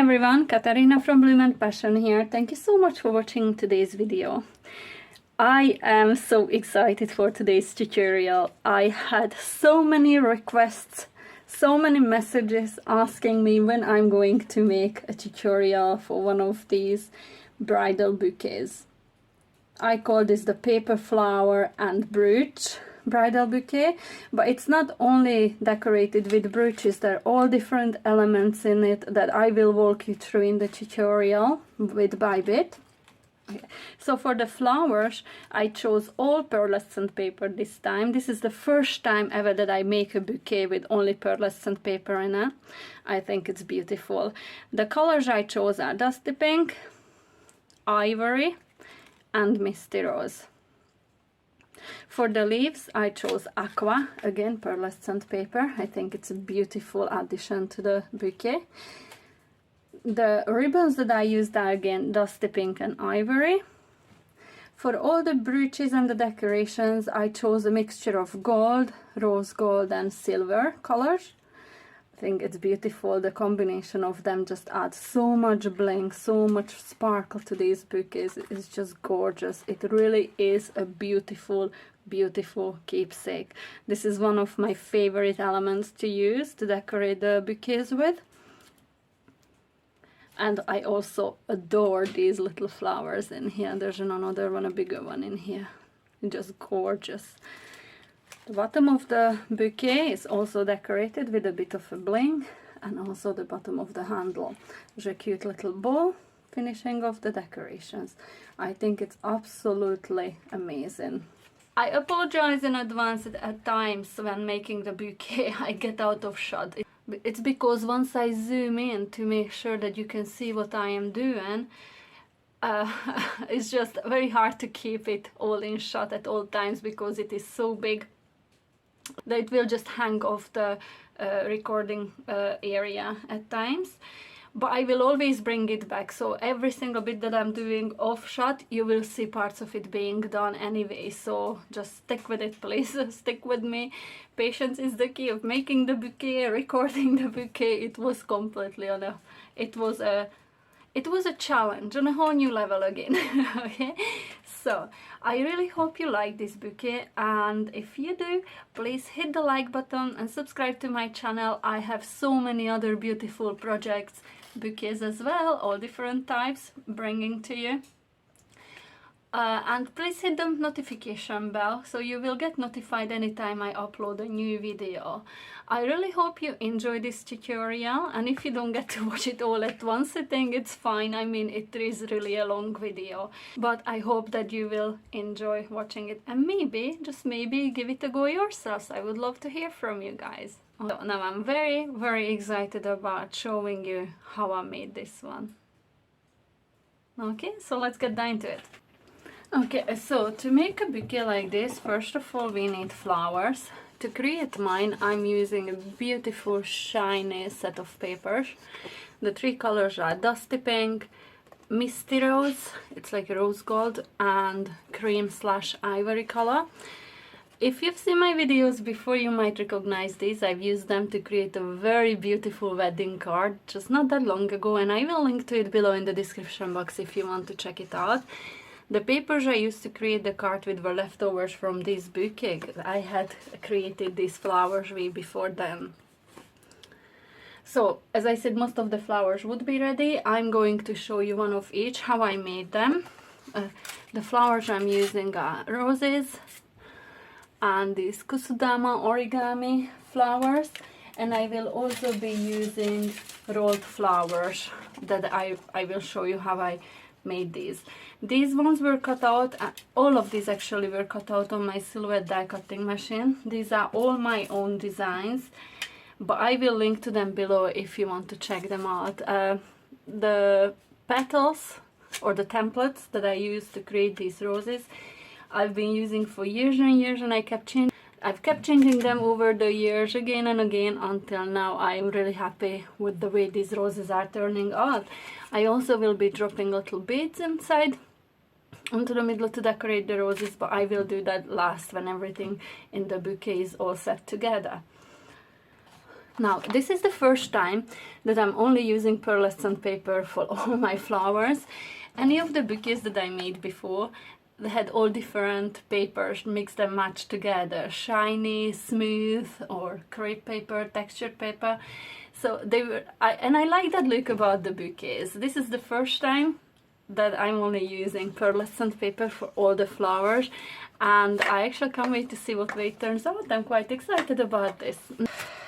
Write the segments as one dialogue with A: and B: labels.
A: everyone, Katarina from Bloom and Passion here. Thank you so much for watching today's video. I am so excited for today's tutorial. I had so many requests, so many messages asking me when I'm going to make a tutorial for one of these bridal bouquets. I call this the paper flower and brooch bridal bouquet, but it's not only decorated with brooches. There are all different elements in it that I will walk you through in the tutorial bit by bit. Okay. So for the flowers, I chose all pearlescent paper this time. This is the first time ever that I make a bouquet with only pearlescent paper in it. I think it's beautiful. The colors I chose are dusty pink, ivory, and misty rose. For the leaves, I chose aqua, again pearlescent paper. I think it's a beautiful addition to the bouquet. The ribbons that I used are again dusty pink and ivory. For all the brooches and the decorations, I chose a mixture of gold, rose gold and silver colors. I think it's beautiful. The combination of them just adds so much bling, so much sparkle to these bouquets. It's just gorgeous. It really is a beautiful keepsake. This is one of my favorite elements to use to decorate the bouquets with. And I also adore these little flowers in here. There's another one, a bigger one in here. Just gorgeous. The bottom of the bouquet is also decorated with a bit of a bling, and also the bottom of the handle. There's a cute little bow finishing off the decorations. I think it's absolutely amazing. I apologize in advance at times when making the bouquet I get out of shot. It's because once I zoom in to make sure that you can see what I am doing, it's just very hard to keep it all in shot at all times because it is so big that it will just hang off the recording area at times. But I will always bring it back, so every single bit that I'm doing off shot, you will see parts of it being done anyway. So just stick with it, please. Stick with me. Patience is the key of making the bouquet, recording the bouquet. It was completely on a, it was a challenge on a whole new level again. Okay, so I really hope you like this bouquet, and if you do, please hit the like button and subscribe to my channel. I have so many other beautiful projects, bouquets as well, all different types, bringing to you. And please hit the notification bell so you will get notified anytime I upload a new video. I really hope you enjoy this tutorial, and if you don't get to watch it all at once, I think it's fine. I mean, it is really a long video, but I hope that you will enjoy watching it, and maybe, just maybe, give it a go yourselves. I would love to hear from you guys. So now I'm very excited about showing you how I made this one. Okay, so let's get down to it. Okay, so to make a bouquet like this, first of all we need flowers. To create mine, I'm using a beautiful shiny set of papers. The three colors are dusty pink, misty rose, it's like rose gold, and cream/ivory color. If you've seen my videos before, you might recognize these. I've used them to create a very beautiful wedding card just not that long ago, and I will link to it below in the description box if you want to check it out. The papers I used to create the card with were leftovers from this bouquet. I had created these flowers way before then. So, as I said, most of the flowers would be ready. I'm going to show you one of each, how I made them. The flowers I'm using are roses and these kusudama origami flowers, and I will also be using rolled flowers that I will show you how I made these. These ones were cut out, all of these actually were cut out on my silhouette die cutting machine. These are all my own designs, but I will link to them below if you want to check them out. The petals or the templates that I used to create these roses, I've been using for years and years, and I've kept changing them over the years again and again until now. I'm really happy with the way these roses are turning out. I also will be dropping little beads inside into the middle to decorate the roses, but I will do that last when everything in the bouquet is all set together. Now, this is the first time that I'm only using pearlescent paper for all my flowers. Any of the bouquets that I made before, they had all different papers, mixed and matched together, shiny, smooth, or crepe paper, textured paper. So they were, and I like that look about the bouquets. This is the first time that I'm only using pearlescent paper for all the flowers, and I actually can't wait to see what way it turns out. I'm quite excited about this.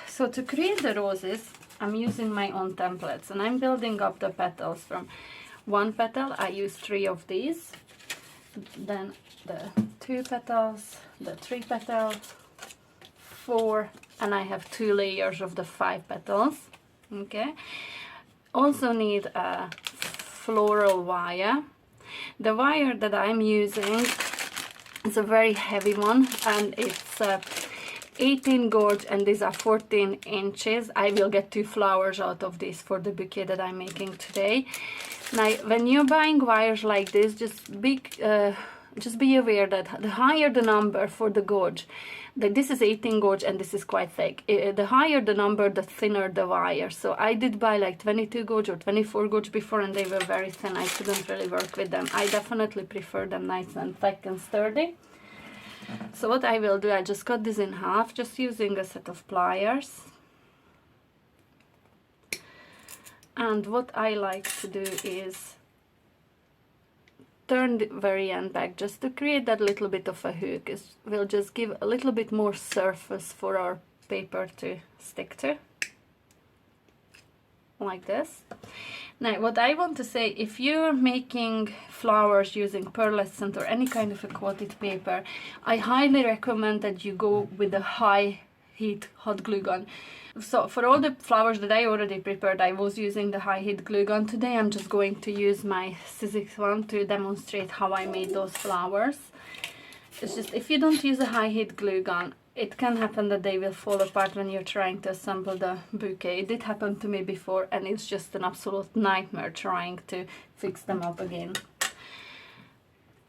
A: So to create the roses, I'm using my own templates, and I'm building up the petals from one petal. I use 3 of these, then the 2 petals, the 3 petals, 4, and I have 2 layers of the 5 petals. Okay, also need a floral wire. The wire that I'm using is a very heavy one, and it's 18 gauge, and these are 14 inches. I will get 2 flowers out of this for the bouquet that I'm making today. Now, when you're buying wires like this, just be aware that the higher the number for the gauge, that this is 18 gauge and this is quite thick. The higher the number, the thinner the wire. So I did buy like 22 gauge or 24 gauge before, and they were very thin. I couldn't really work with them. I definitely prefer them nice and thick and sturdy. So what I will do, I just cut this in half, just using a set of pliers. And what I like to do is turn the very end back, just to create that little bit of a hook. It will just give a little bit more surface for our paper to stick to, like this. Now, what I want to say, if you're making flowers using pearlescent or any kind of a coated paper, I highly recommend that you go with a high heat hot glue gun. So for all the flowers that I already prepared, I was using the high heat glue gun. Today I'm just going to use my Sizzix one to demonstrate how I made those flowers. It's just, if you don't use a high heat glue gun, it can happen that they will fall apart when you're trying to assemble the bouquet. It did happen to me before, and it's just an absolute nightmare trying to fix them up again.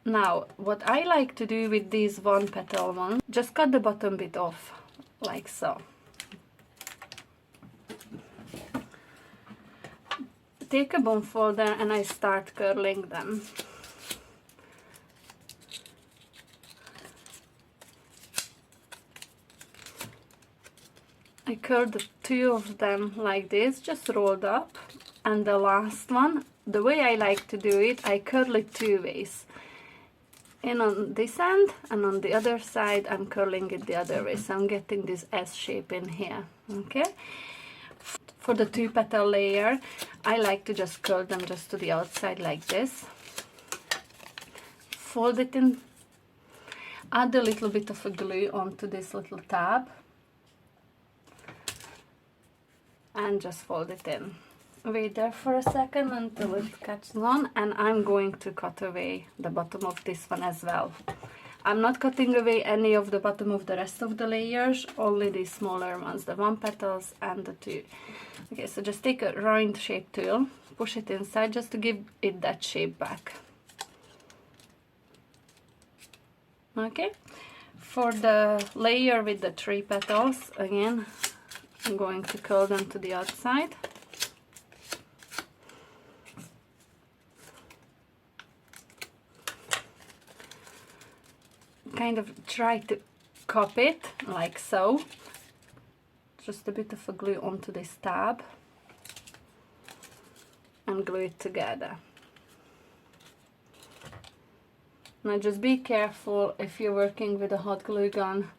A: Now, what I like to do with these one petal ones, just cut the bottom bit off, like so. Take a bone folder and I start curling them. I curled the 2 of them like this, just rolled up, and the last one, the way I like to do it, I curl it 2 ways. And on this end, and on the other side I'm curling it the other way, so I'm getting this S shape in here. Okay. For the 2 petal layer, I like to just curl them just to the outside like this. Fold it in, add a little bit of a glue onto this little tab, and just fold it in. Wait there for a second until it catches on, and I'm going to cut away the bottom of this one as well. I'm not cutting away any of the bottom of the rest of the layers, only the smaller ones, the 1 petals and the 2. Okay, so just take a round shape tool, push it inside just to give it that shape back. Okay, for the layer with the 3 petals, again, I'm going to curl them to the outside. Kind of try to cup it like so, just a bit of a glue onto this tab and glue it together. Now just be careful if you're working with a hot glue gun.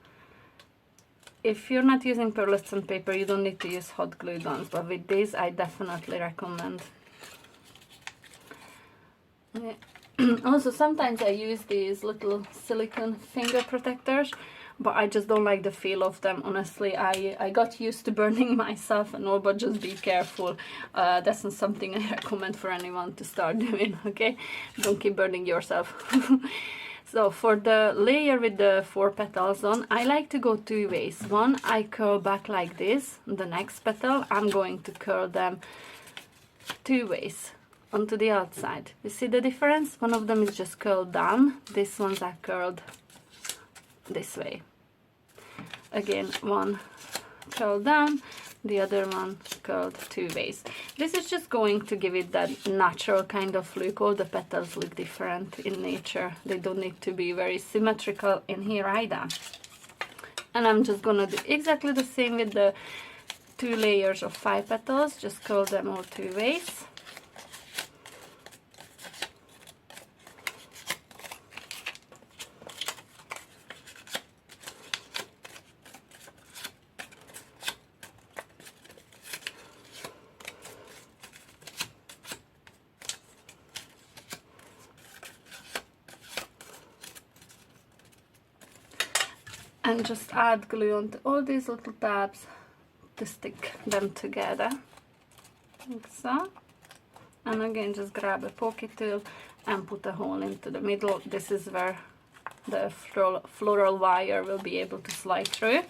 A: If you're not using pearlescent paper, you don't need to use hot glue guns, but with this I definitely recommend. Okay. Also, sometimes I use these little silicone finger protectors, but I just don't like the feel of them. Honestly, I got used to burning myself and all, but just be careful. That's not something I recommend for anyone to start doing, okay? Don't keep burning yourself. So for the layer with the 4 petals on, I like to go 2 ways. One, I curl back like this. The next petal, I'm going to curl them 2 ways. Onto the outside. You see the difference? One of them is just curled down. These ones are curled this way. Again, one curl down, the other one curled 2 ways. This is just going to give it that natural kind of look. All the petals look different in nature. They don't need to be very symmetrical in here either. And I'm just gonna do exactly the same with the 2 layers of 5 petals. Just curl them all 2 ways. And just add glue onto all these little tabs to stick them together, like so. And again, just grab a pokey tool and put a hole into the middle. This is where the floral wire will be able to slide through.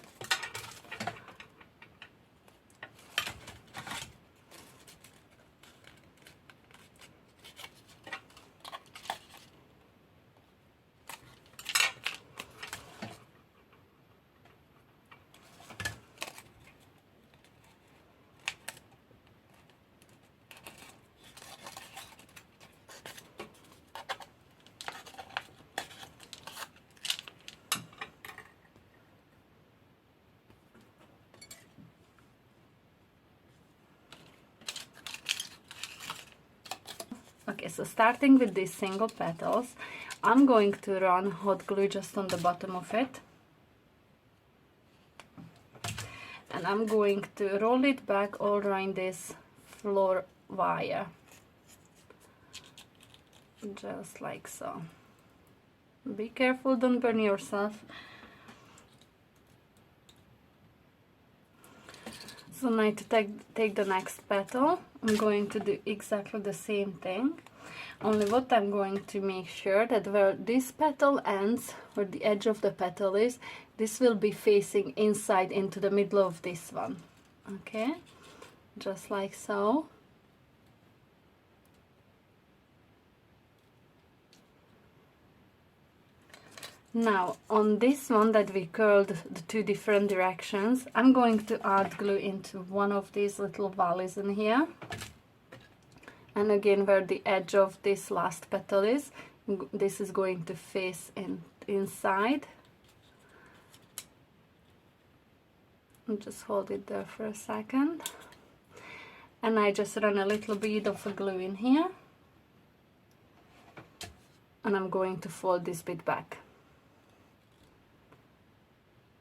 A: Okay, so starting with these single petals, I'm going to run hot glue just on the bottom of it. And I'm going to roll it back all around this floral wire. Just like so. Be careful, don't burn yourself. So now to take the next petal, I'm going to do exactly the same thing. Only what I'm going to make sure that where this petal ends, where the edge of the petal is, this will be facing inside into the middle of this one. Okay, just like so. Now on this one that we curled the 2 different directions, I'm going to add glue into one of these little valleys in here. And again, where the edge of this last petal is, this is going to face inside. And just hold it there for a second. And I just run a little bit of a glue in here. And I'm going to fold this bit back.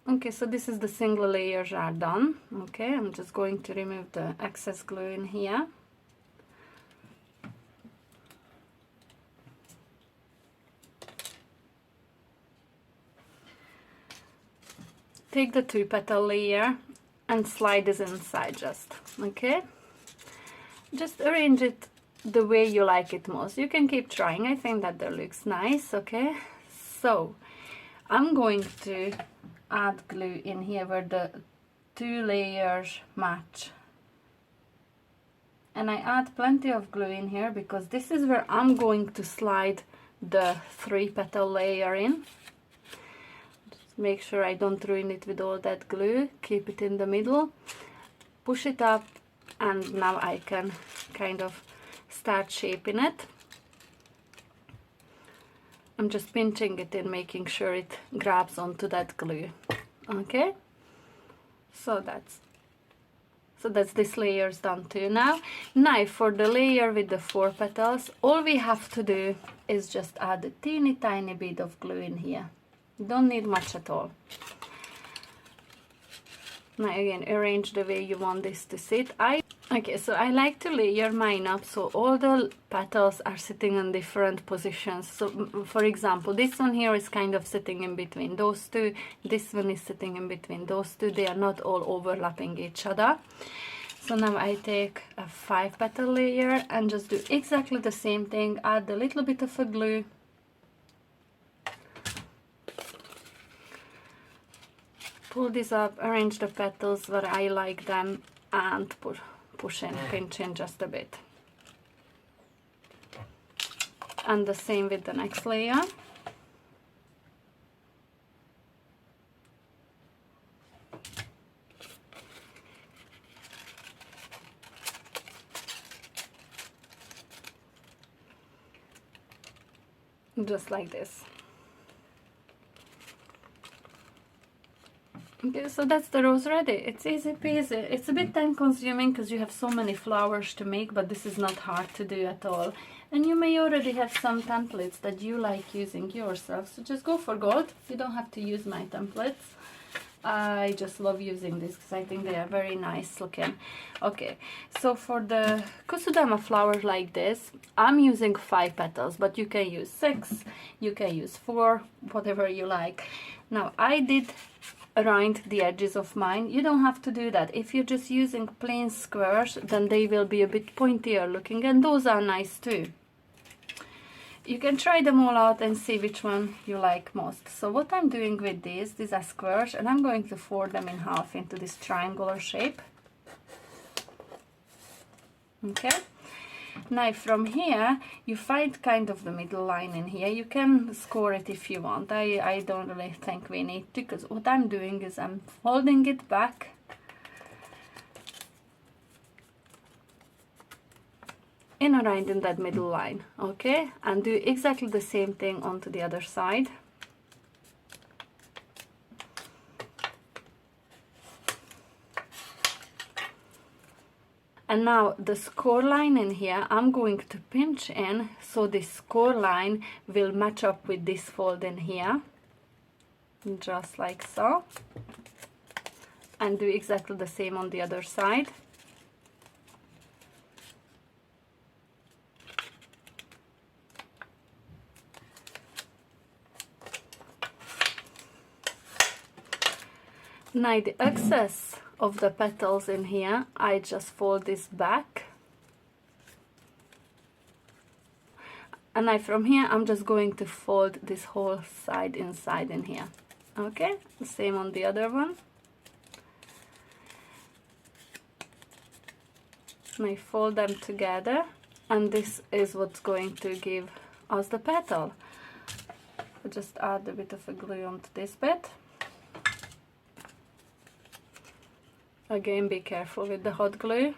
A: Okay, so this is the single layers are done. Okay, I'm just going to remove the excess glue in here. Take the 2 petal layer and slide this inside just, okay? Just arrange it the way you like it most. You can keep trying, I think that looks nice, okay? So, I'm going to add glue in here where the 2 layers match. And I add plenty of glue in here because this is where I'm going to slide the 3 petal layer in. Just make sure I don't ruin it with all that glue. Keep it in the middle. Push it up and now I can kind of start shaping it. I'm just pinching it in, making sure it grabs onto that glue. Okay, so that's this layer's done too. Now for the layer with the 4 petals, all we have to do is just add a teeny tiny bit of glue in here. You don't need much at all. Now again, arrange the way you want this to sit. Okay, so I like to layer mine up so all the petals are sitting in different positions. So for example, this one here is kind of sitting in between those 2. This one is sitting in between those 2. They are not all overlapping each other. So now I take a 5 petal layer and just do exactly the same thing. Add a little bit of a glue. Pull this up, arrange the petals where I like them, and push in, pinch in just a bit. And the same with the next layer. just like this. Okay, so that's the rose ready. It's easy peasy. It's a bit time consuming because you have so many flowers to make, but this is not hard to do at all. And you may already have some templates that you like using yourself, so just go for gold. You don't have to use my templates. I just love using this because I think they are very nice looking. Okay, so for the Kusudama flower like this, I'm using 5 petals, but you can use 6, you can use 4, whatever you like. Now I did around the edges of mine. You don't have to do that. If you're just using plain squares, then they will be a bit pointier looking, and those are nice too. You can try them all out and see which one you like most. So what I'm doing with these are squares, and I'm going to fold them in half into this triangular shape. Okay. Now from here you find kind of the middle line in here. You can score it if you want. I don't really think we need to, because what I'm doing is I'm folding it back in around in that middle line, okay, and do exactly the same thing onto the other side. And now the score line in here, I'm going to pinch in so this score line will match up with this fold in here, just like so, and do exactly the same on the other side. Now the excess of the petals in here, I just fold this back, and now from here I'm just going to fold this whole side inside in here. Okay, the same on the other one. And I fold them together, and this is what's going to give us the petal. I'll just add a bit of a glue onto this bit. Again, be careful with the hot glue.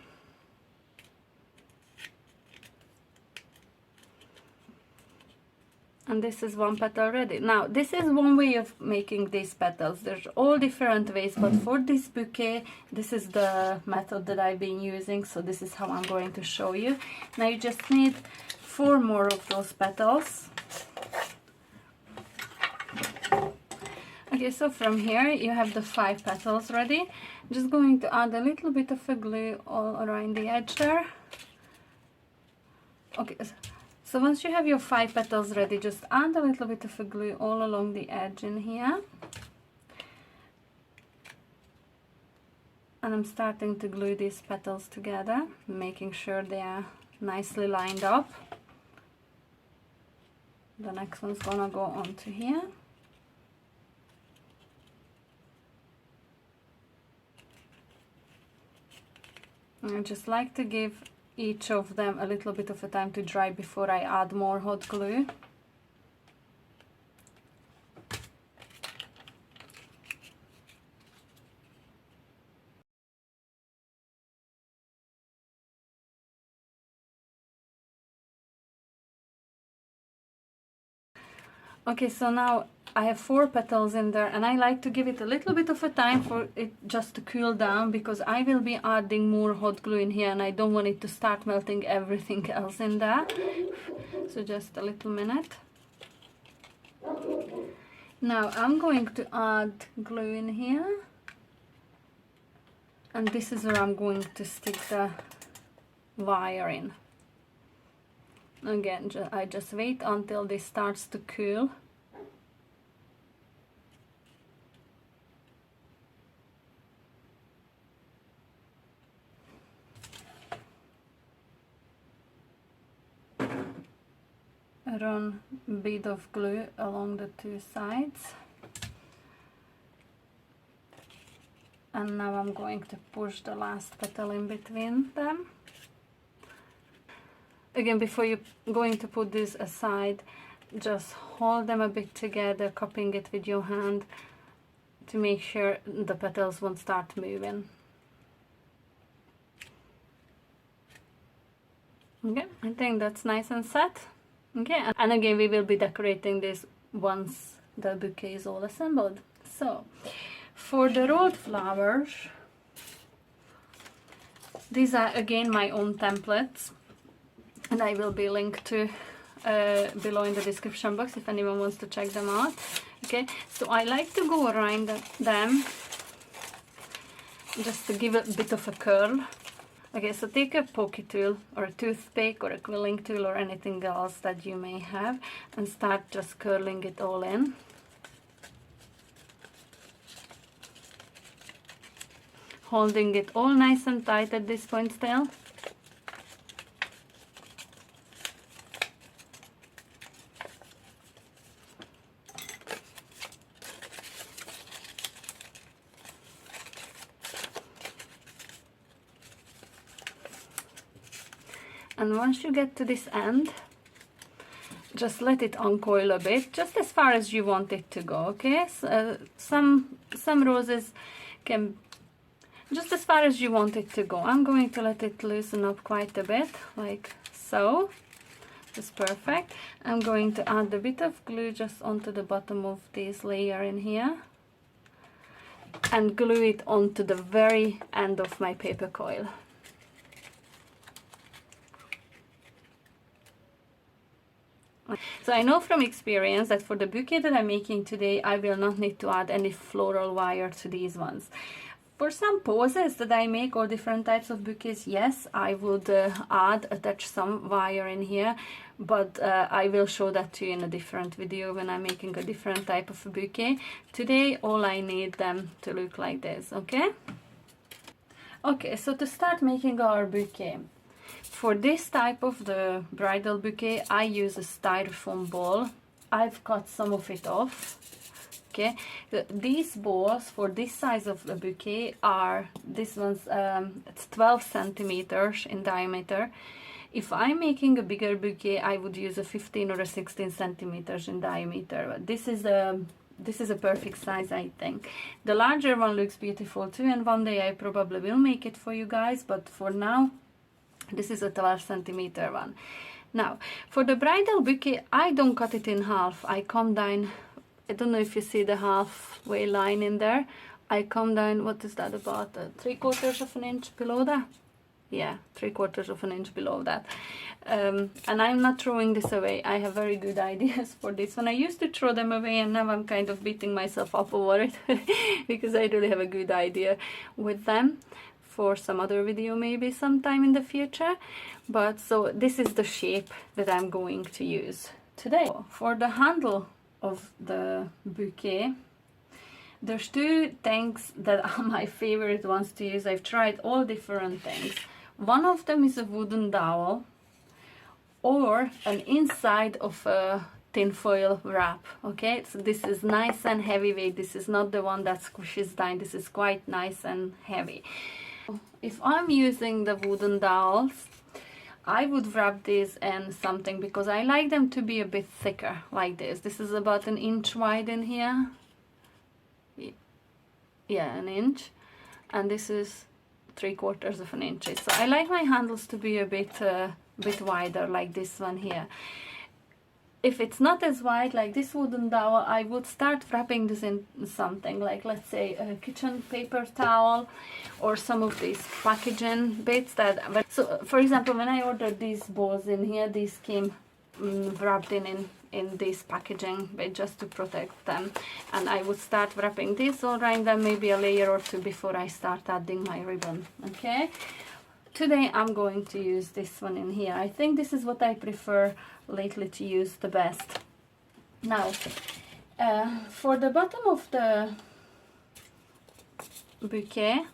A: And this is one petal ready. Now, this is one way of making these petals. There's all different ways, but for this bouquet, this is the method that I've been using, so this is how I'm going to show you. Now, you just need 4 more of those petals. Okay, so from here you have the 5 petals ready. I'm just going to add a little bit of a glue all around the edge there. Okay, so once you have your 5 petals ready, just add a little bit of a glue all along the edge in here. And I'm starting to glue these petals together, making sure they are nicely lined up. The next one's gonna go onto here. I just like to give each of them a little bit of a time to dry before I add more hot glue. Okay, so now I have 4 petals in there, and I like to give it a little bit of a time for it just to cool down, because I will be adding more hot glue in here and I don't want it to start melting everything else in there. So just a little minute. Now I'm going to add glue in here, and this is where I'm going to stick the wire in. Again, I just wait until this starts to cool. Run a bit of glue along the 2 sides. And now I'm going to push the last petal in between them. Again, before you're going to put this aside, just hold them a bit together, cupping it with your hand to make sure the petals won't start moving. Okay, I think that's nice and set. Okay, and again we will be decorating this once the bouquet is all assembled. So for the rolled flowers, these are again my own templates, and I will be linked to below in the description box if anyone wants to check them out. Okay, so I like to go around them just to give it a bit of a curl. Okay, so take a pokey tool or a toothpick or a quilling tool or anything else that you may have and start just curling it all in. Holding it all nice and tight at this point still. And once you get to this end, just let it uncoil a bit, just as far as you want it to go, okay? So, some roses can, just as far as you want it to go. I'm going to let it loosen up quite a bit, like so. That's perfect. I'm going to add a bit of glue just onto the bottom of this layer in here. And glue it onto the very end of my paper coil. So I know from experience that for the bouquet that I'm making today, I will not need to add any floral wire to these ones. For some poses that I make or different types of bouquets, yes, I would attach some wire in here, but I will show that to you in a different video when I'm making a different type of a bouquet. Today, all I need them to look like this, okay? Okay, so to start making our bouquet, for this type of the bridal bouquet, I use a styrofoam ball. I've cut some of it off. Okay, these balls for this size of the bouquet are, this one's it's 12 centimeters in diameter. If I'm making a bigger bouquet, I would use a 15 or a 16 centimeters in diameter. But this is a perfect size, I think. The larger one looks beautiful too, and one day I probably will make it for you guys, but for now, this is a 12 centimeter one. Now, for the bridal bouquet, I don't cut it in half. I come down, I don't know if you see the halfway line in there. I come down, what is that, about 3/4 of an inch below that? Yeah, 3/4 of an inch below that. And I'm not throwing this away. I have very good ideas for this one. I used to throw them away, and now I'm kind of beating myself up over it because I really have a good idea with them for some other video maybe sometime in the future. But so this is the shape that I'm going to use today. For the handle of the bouquet, there's two things that are my favorite ones to use. I've tried all different things. One of them is a wooden dowel or an inside of a tinfoil wrap. Okay, so this is nice and heavyweight. This is not the one that squishes down. This is quite nice and heavy. If I'm using the wooden dowels, I would wrap these in something because I like them to be a bit thicker, like this. This is about an inch wide in here. Yeah, an inch. And this is 3/4 of an inch. So I like my handles to be a bit wider, like this one here. If it's not as wide, like this wooden dowel, I would start wrapping this in something, like let's say a kitchen paper towel or some of these packaging bits that, so for example, when I ordered these balls in here, these came wrapped in this packaging bit just to protect them, and I would start wrapping this around them, maybe a layer or two before I start adding my ribbon. Okay, today I'm going to use this one in here. I think this is what I prefer lately to use the best. Now, for the bottom of the bouquet,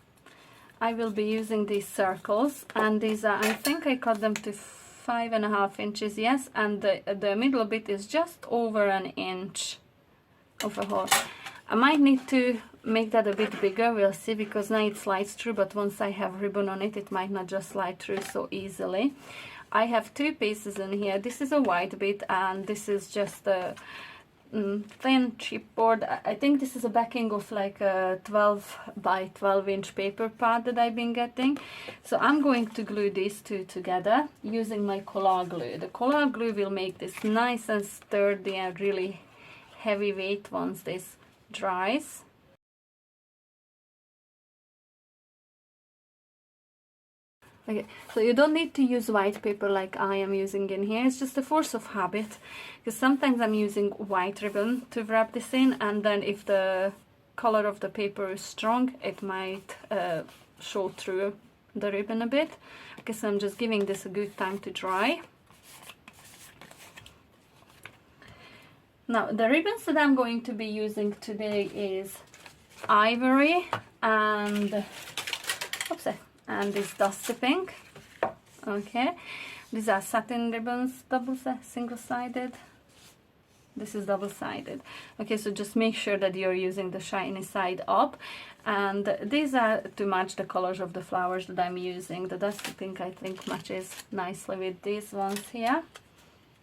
A: I will be using these circles, and these are, I think I cut them to 5.5 inches, yes, and the middle bit is just over an inch of a hole. I might need to make that a bit bigger, we'll see, because now it slides through, but once I have ribbon on it, it might not just slide through so easily. I have two pieces in here. This is a white bit, and this is just thin chipboard. I think this is a backing of like a 12 by 12 inch paper pad that I've been getting. So I'm going to glue these two together using my Cola glue. The Cola glue will make this nice and sturdy and really heavyweight once this dries. Okay, so you don't need to use white paper like I am using in here. It's just a force of habit, because sometimes I'm using white ribbon to wrap this in, and then if the color of the paper is strong, it might show through the ribbon a bit. Okay, so I'm just giving this a good time to dry. Now the ribbons that I'm going to be using today is ivory and this dusty pink. Okay, these are satin ribbons, single-sided. This is double-sided. Okay, so just make sure that you're using the shiny side up, and these are to match the colors of the flowers that I'm using. The dusty pink I think matches nicely with these ones here.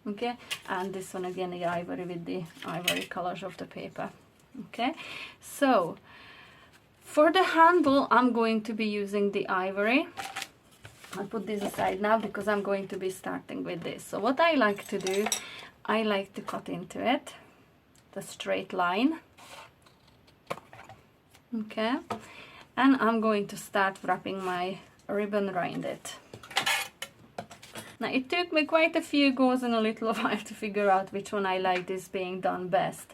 A: Okay, and this one again, the ivory, with the ivory colors of the paper. Okay, so for the handle, I'm going to be using the ivory. I'll put this aside now because I'm going to be starting with this. So what I like to do, I like to cut into it, the straight line. Okay, and I'm going to start wrapping my ribbon around it. Now it took me quite a few goes and a little while to figure out which one I like this being done best.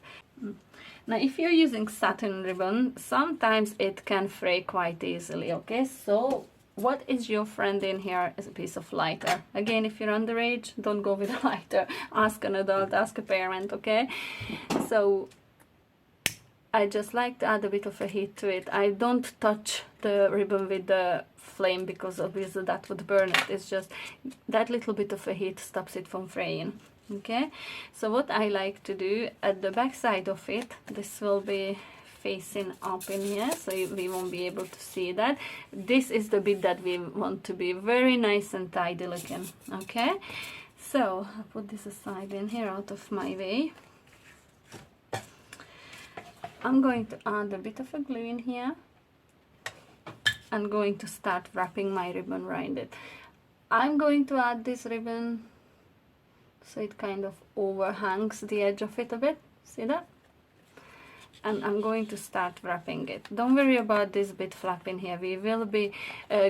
A: Now if you're using satin ribbon, sometimes it can fray quite easily, okay? So what is your friend in here is a piece of lighter. Again, if you're underage, don't go with a lighter. Ask an adult, ask a parent, okay? So I just like to add a bit of a heat to it. I don't touch the ribbon with the flame because obviously that would burn it. It's just that little bit of a heat stops it from fraying. Okay, so what I like to do at the back side of it, this will be facing up in here, so we won't be able to see that. This is the bit that we want to be very nice and tidy looking. Okay, so I'll put this aside in here out of my way. I'm going to add a bit of a glue in here. I'm going to start wrapping my ribbon around it. I'm going to add this ribbon so it kind of overhangs the edge of it a bit. See that? And I'm going to start wrapping it. Don't worry about this bit flapping here. We will be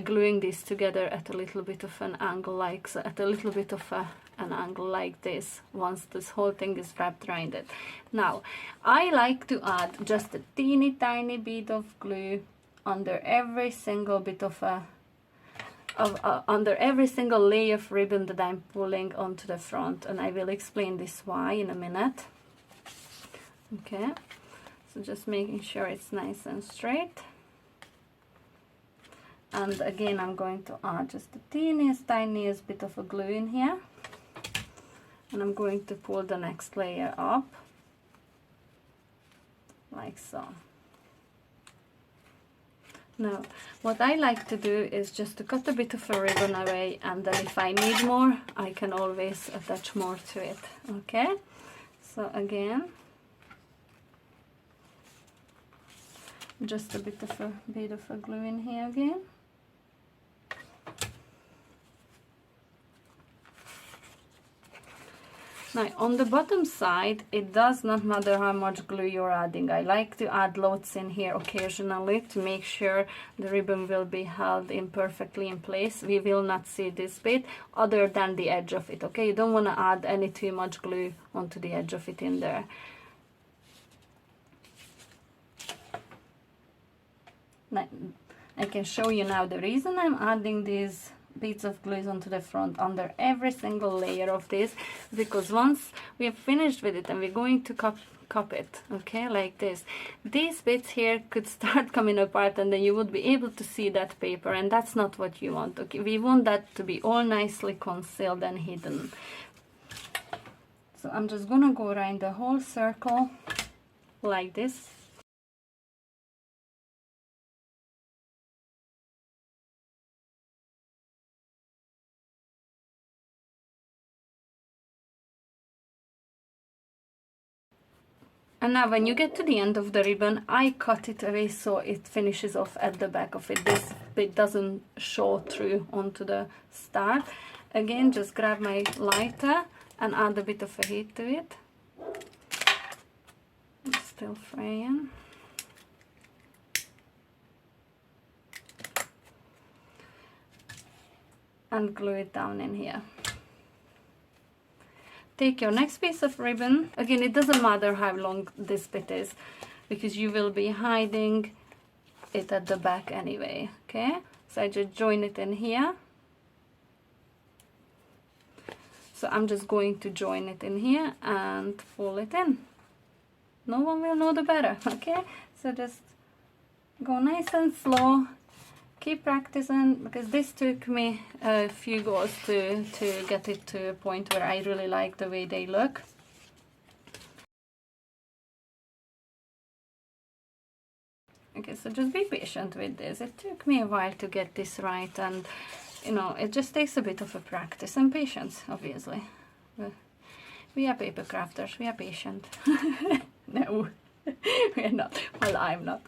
A: gluing this together at a little bit of an angle, like so, at a little bit of an angle like this, once this whole thing is wrapped around it. Now I like to add just a teeny tiny bit of glue under every single bit of under every single layer of ribbon that I'm pulling onto the front, and I will explain this why in a minute. Okay, so just making sure it's nice and straight. And again, I'm going to add just the tiniest bit of a glue in here, and I'm going to pull the next layer up like so. Now what I like to do is just to cut a bit of a ribbon away, and then if I need more I can always attach more to it. Okay, so again, just a bit of a glue in here again. Now on the bottom side, it does not matter how much glue you're adding. I like to add loads in here occasionally to make sure the ribbon will be held in perfectly in place. We will not see this bit other than the edge of it. Okay, you don't want to add any too much glue onto the edge of it in there. Now, I can show you now the reason I'm adding these bits of glue onto the front under every single layer of this, because once we have finished with it and we're going to cup it, okay, like this, these bits here could start coming apart, and then you would be able to see that paper, and that's not what you want. Okay, we want that to be all nicely concealed and hidden. So I'm just gonna go around the whole circle like this. And now when you get to the end of the ribbon, I cut it away so it finishes off at the back of it. This bit doesn't show through onto the star. Again, just grab my lighter and add a bit of a heat to it. It's still fraying. And glue it down in here. Take your next piece of ribbon. Again, it doesn't matter how long this bit is, because you will be hiding it at the back anyway, okay? So I just join it in here. So I'm just going to join it in here and pull it in. No one will know the better, okay? So just go nice and slow. Keep practicing, because this took me a few goes to get it to a point where I really like the way they look. Okay, so just be patient with this. It took me a while to get this right, and you know, it just takes a bit of a practice and patience, obviously. We are paper crafters, we are patient. No, we're not. Well, I'm not.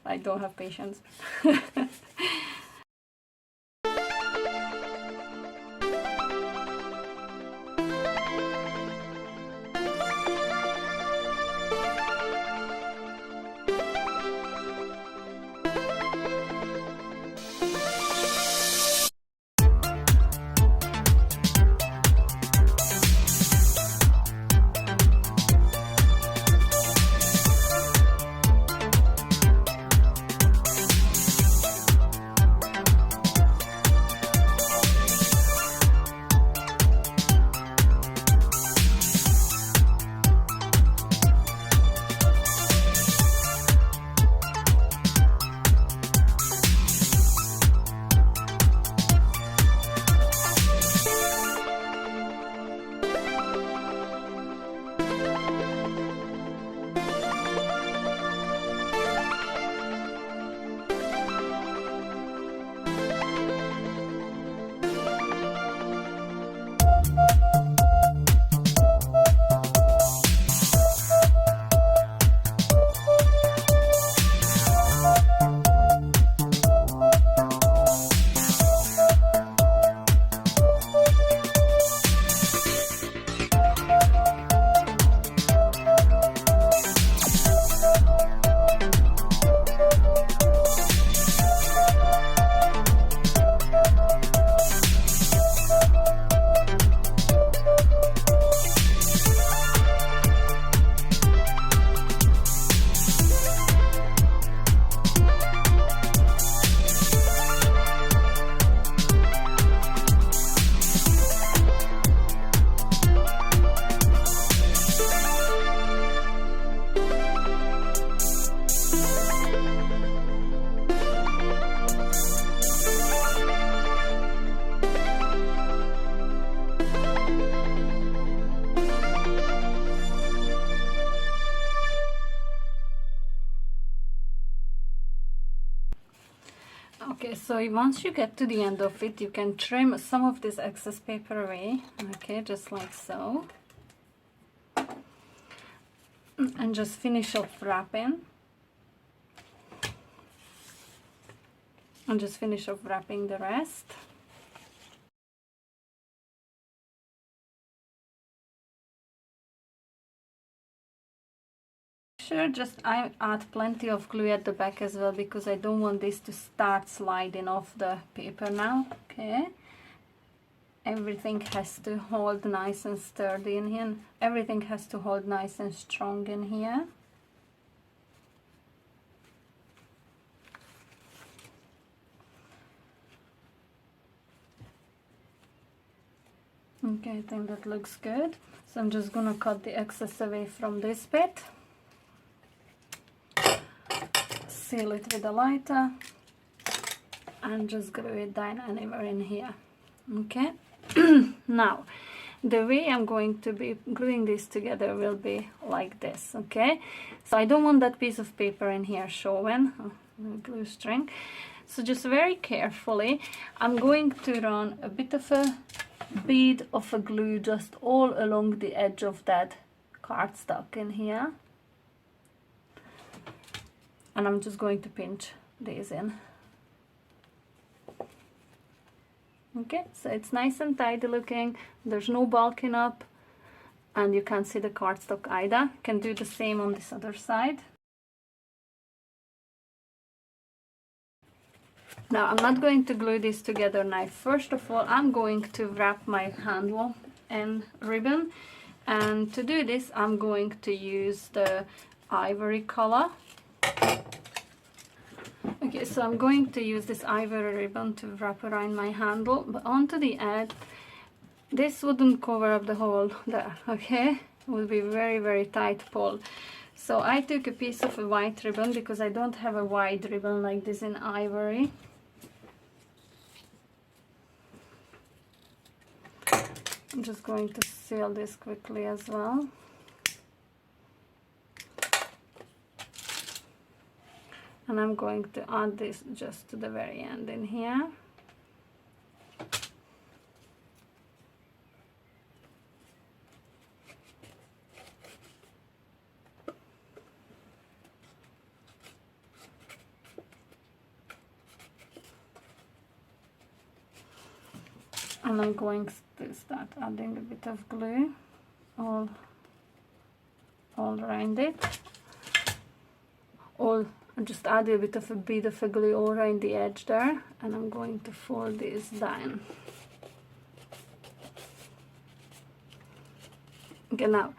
A: I don't have patience. Okay, so once you get to the end of it, you can trim some of this excess paper away, okay, just like so. And just finish off wrapping. And just finish off wrapping the rest. Sure, just I add plenty of glue at the back as well, because I don't want this to start sliding off the paper now, okay? Everything has to hold nice and sturdy in here. Everything has to hold nice and strong in here. Okay, I think that looks good. So I'm just gonna cut the excess away from this bit. Seal it with a lighter and just glue it down anywhere in here. Okay. Now the way I'm going to be gluing this together will be like this, okay? So I don't want that piece of paper in here showing, glue string. So just very carefully I'm going to run a bit of a bead of a glue just all along the edge of that cardstock in here. and I'm just going to pinch these in. Okay, so it's nice and tidy looking, there's no bulking up, and you can't see the cardstock either. You can do the same on this other side. Now I'm not going to glue this together now. First of all, I'm going to wrap my handle in ribbon, and to do this I'm going to use the ivory color. Okay, so I'm going to use this ivory ribbon to wrap around my handle, but onto the edge. This wouldn't cover up the hole there, okay? It would be very tight pull. So I took a piece of a white ribbon because I don't have a wide ribbon like this in ivory. I'm just going to seal this quickly as well. And I'm going to add this just to the very end in here. And I'm going to start adding a bit of glue all around it. Just add a bit of a glue all around the edge there, and I'm going to fold this down. Okay, now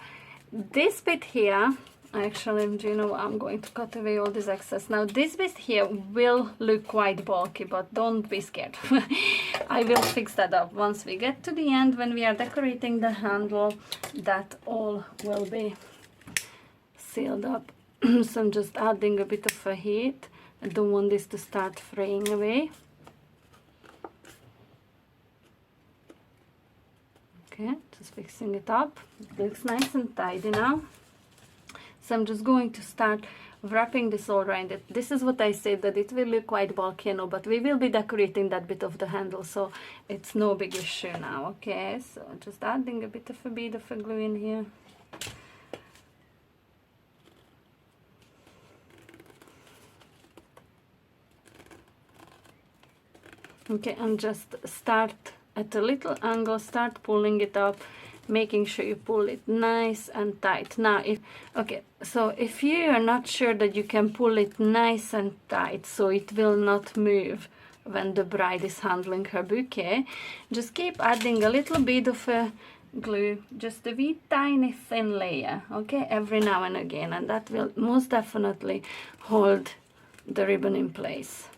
A: this bit here, actually, do you know what? I'm going to cut away all this excess. Now this bit here will look quite bulky, but don't be scared. I will fix that up once we get to the end, when we are decorating the handle. That all will be sealed up. So I'm just adding a bit of a heat. I don't want this to start fraying away. Okay, just fixing it up. It looks nice and tidy now. So I'm just going to start wrapping this all around it. This is what I said, that it will look quite bulky, you know, but we will be decorating that bit of the handle, so it's no big issue now. Okay, so just adding a bit of a bead of a glue in here. Okay, and just start at a little angle, start pulling it up, making sure you pull it nice and tight. Now if you are not sure that you can pull it nice and tight so it will not move when the bride is handling her bouquet, just keep adding a little bit of glue, just a wee tiny thin layer, okay, every now and again, and that will most definitely hold the ribbon in place.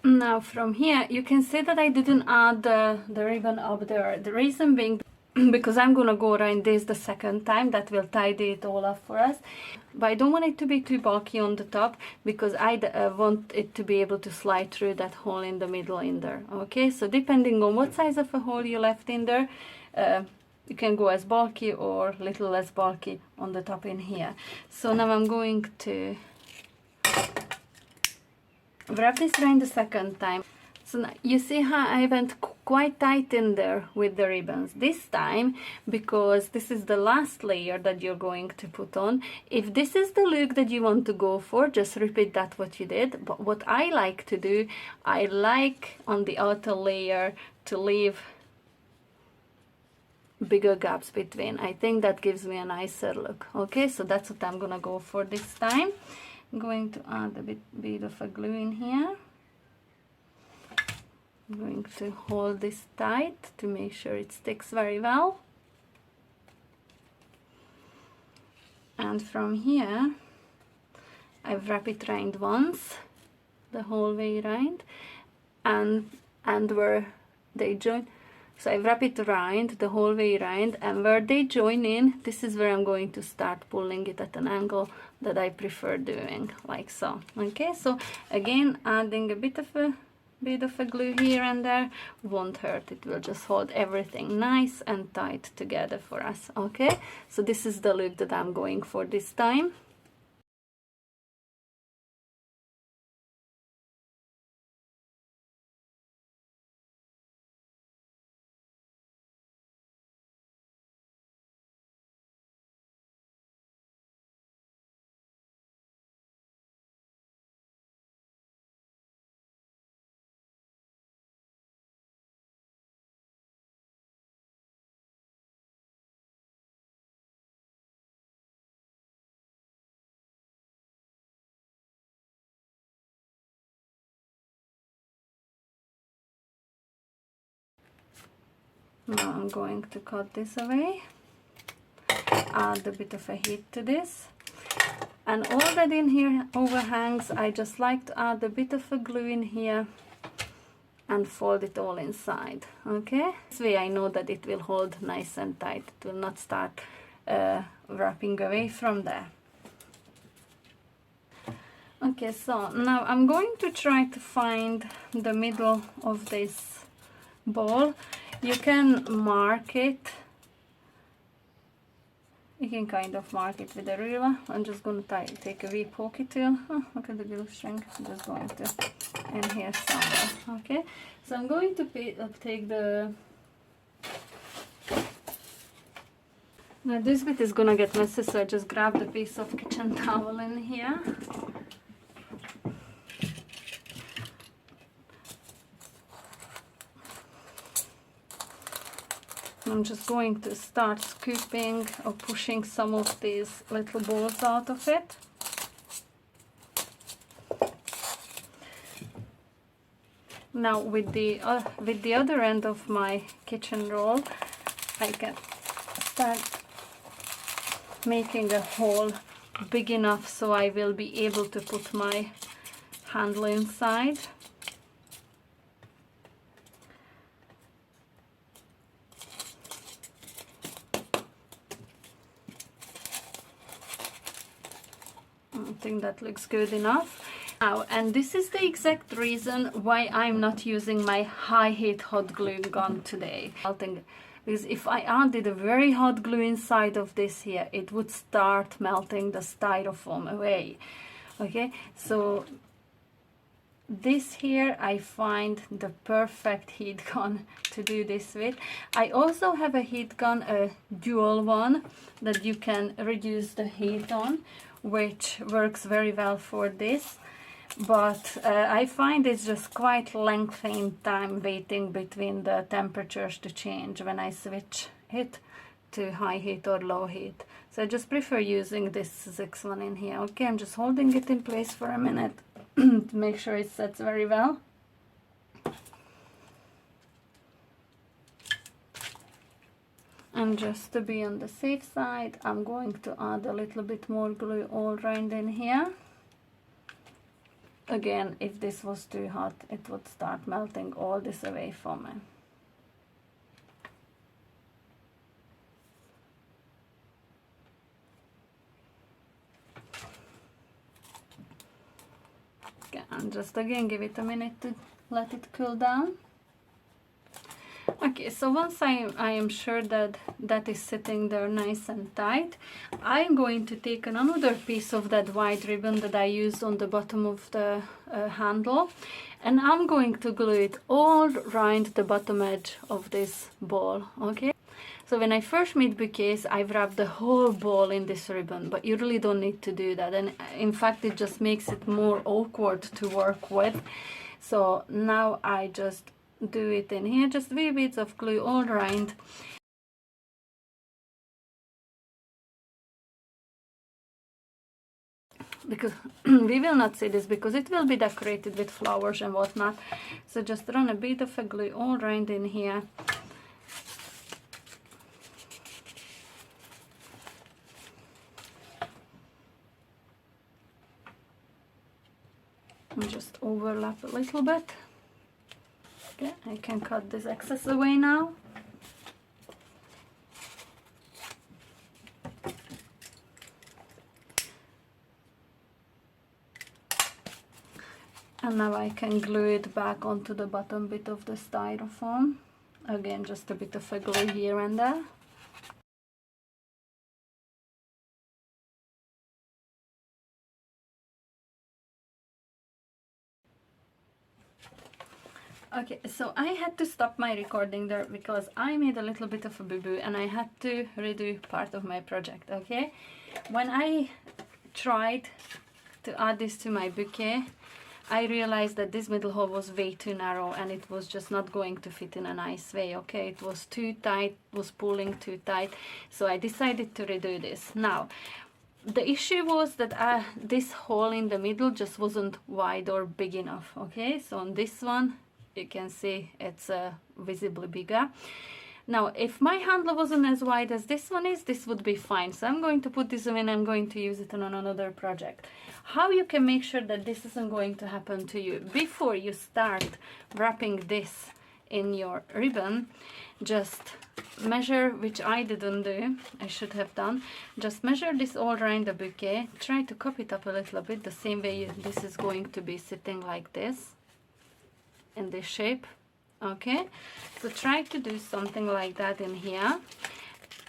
A: Now from here you can see that I didn't add the ribbon up there. The reason being because I'm gonna go around this the second time. That will tidy it all up for us, but I don't want it to be too bulky on the top because I want it to be able to slide through that hole in the middle in there. Okay, so depending on what size of a hole you left in there, you can go as bulky or little less bulky on the top in here. So now I'm going to wrap this around the second time. So now you see how I went quite tight in there with the ribbons this time, because this is the last layer that you're going to put on. If this is the look that you want to go for, just repeat that what you did. But what I like to do, I like on the outer layer to leave bigger gaps between. I think that gives me a nicer look. Okay, so that's what I'm gonna go for this time. I'm going to add a bit of a glue in here. I'm going to hold this tight to make sure it sticks very well. And from here, I wrap it round once, the whole way around, and where they join. So I wrap it around the whole way around, and where they join in, this is where I'm going to start pulling it at an angle that I prefer doing, like so. Okay, so again, adding a bit of a bit of a glue here and there, won't hurt. It will just hold everything nice and tight together for us. Okay, so this is the look that I'm going for this time. Now I'm going to cut this away, add a bit of a heat to this, and all that in here overhangs, I just like to add a bit of a glue in here and fold it all inside. Okay, this way I know that it will hold nice and tight. It will not start wrapping away from there. Okay, so now I'm going to try to find the middle of this ball. You can mark it. You can kind of mark it with a ruler. I'm just going to take a wee pokey tool. Oh, look at the glue string. I'm just going to in here somewhere. Okay, so I'm going to take the... Now this bit is gonna get messy, so I just grabbed a piece of kitchen towel in here. I'm just going to start scooping or pushing some of these little balls out of it. Now with the other end of my kitchen roll, I can start making a hole big enough so I will be able to put my handle inside. I think that looks good enough. Now, and this is the exact reason why I'm not using my high heat hot glue gun today. Because if I added a very hot glue inside of this here, it would start melting the styrofoam away. Okay, so this here I find the perfect heat gun to do this with. I also have a heat gun, a dual one that you can reduce the heat on, which works very well for this. But I find it's just quite lengthy in time waiting between the temperatures to change when I switch it to high heat or low heat. So I just prefer using this 6 one in here. Okay, I'm just holding it in place for a minute to make sure it sets very well. And just to be on the safe side, I'm going to add a little bit more glue all around in here. Again, if this was too hot, it would start melting all this away from me. Okay, and just again give it a minute to let it cool down. Okay, so once I am sure that that is sitting there nice and tight, I'm going to take another piece of that white ribbon that I used on the bottom of the handle, and I'm going to glue it all around the bottom edge of this ball. Okay, so when I first made bouquets, I wrapped the whole ball in this ribbon, but you really don't need to do that, and in fact it just makes it more awkward to work with. So now I just do it in here, just wee bits of glue all around. Because we will not see this because it will be decorated with flowers and whatnot. So just run a bit of a glue all around in here. And just overlap a little bit. Okay, I can cut this excess away now. And now I can glue it back onto the bottom bit of the styrofoam. Again, just a bit of a glue here and there. Okay, so I had to stop my recording there because I made a little bit of a boo-boo and I had to redo part of my project, okay? When I tried to add this to my bouquet, I realized that this middle hole was way too narrow and it was just not going to fit in a nice way, okay? It was too tight, was pulling too tight, so I decided to redo this. Now, the issue was that this hole in the middle just wasn't wide or big enough, okay? So on this one, you can see it's visibly bigger. Now, if my handle wasn't as wide as this one is, this would be fine. So I'm going to put this in, I'm going to use it on another project. How you can make sure that this isn't going to happen to you? Before you start wrapping this in your ribbon, just measure, which I didn't do, I should have done. Just measure this all around the bouquet. Try to cup it up a little bit, the same way this is going to be sitting like this, in this shape. Okay, so try to do something like that in here,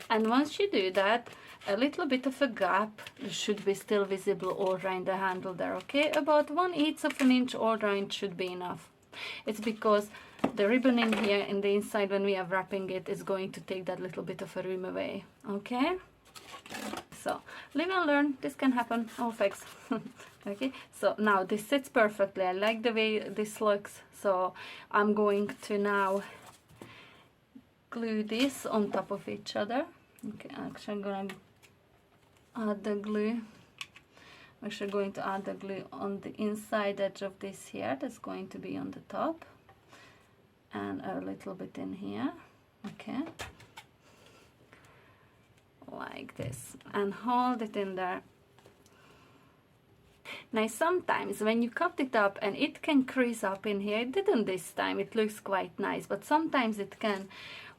A: and once you do that, a little bit of a gap should be still visible all around the handle there, okay? About 1/8 of an inch all around should be enough. It's because the ribbon in here, in the inside, when we are wrapping it, is going to take that little bit of a room away, okay? So, live and learn, this can happen, all thanks. Okay, so now this sits perfectly. I like the way this looks, so I'm going to now glue this on top of each other. Okay, actually I'm going to add the glue. I'm actually going to add the glue on the inside edge of this here. That's going to be on the top, and a little bit in here. Okay, like this, and hold it in there. Now sometimes when you cut it up and it can crease up in here, it didn't this time, it looks quite nice, but sometimes it can.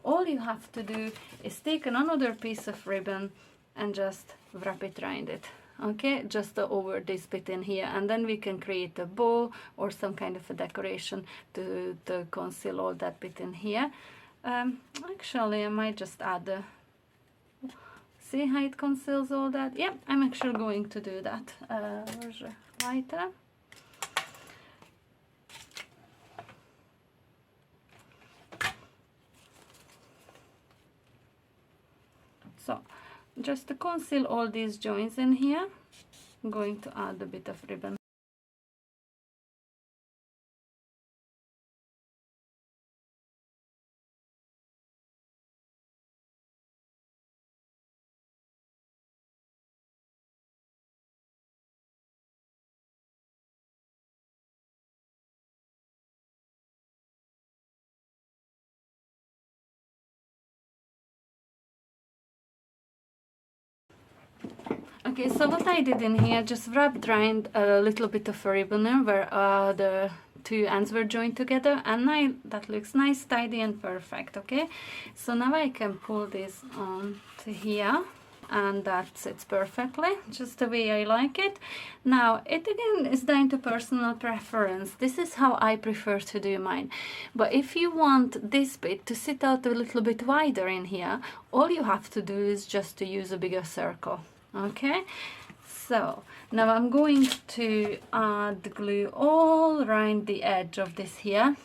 A: All you have to do is take another piece of ribbon and just wrap it around it, okay, just over this bit in here, and then we can create a bow or some kind of a decoration to conceal all that bit in here. Actually I might just add the, see how it conceals all that? Yeah, I'm actually going to do that. Where's the lighter? So, just to conceal all these joints in here, I'm going to add a bit of ribbon. Okay, so what I did in here, just wrapped around a little bit of a ribbon where the two ends were joined together, and now that looks nice, tidy and perfect, okay? So now I can pull this on to here, and that sits perfectly, just the way I like it. Now, it again is down to personal preference. This is how I prefer to do mine. But if you want this bit to sit out a little bit wider in here, all you have to do is just to use a bigger circle. Okay, so now I'm going to add the glue all around the edge of this here,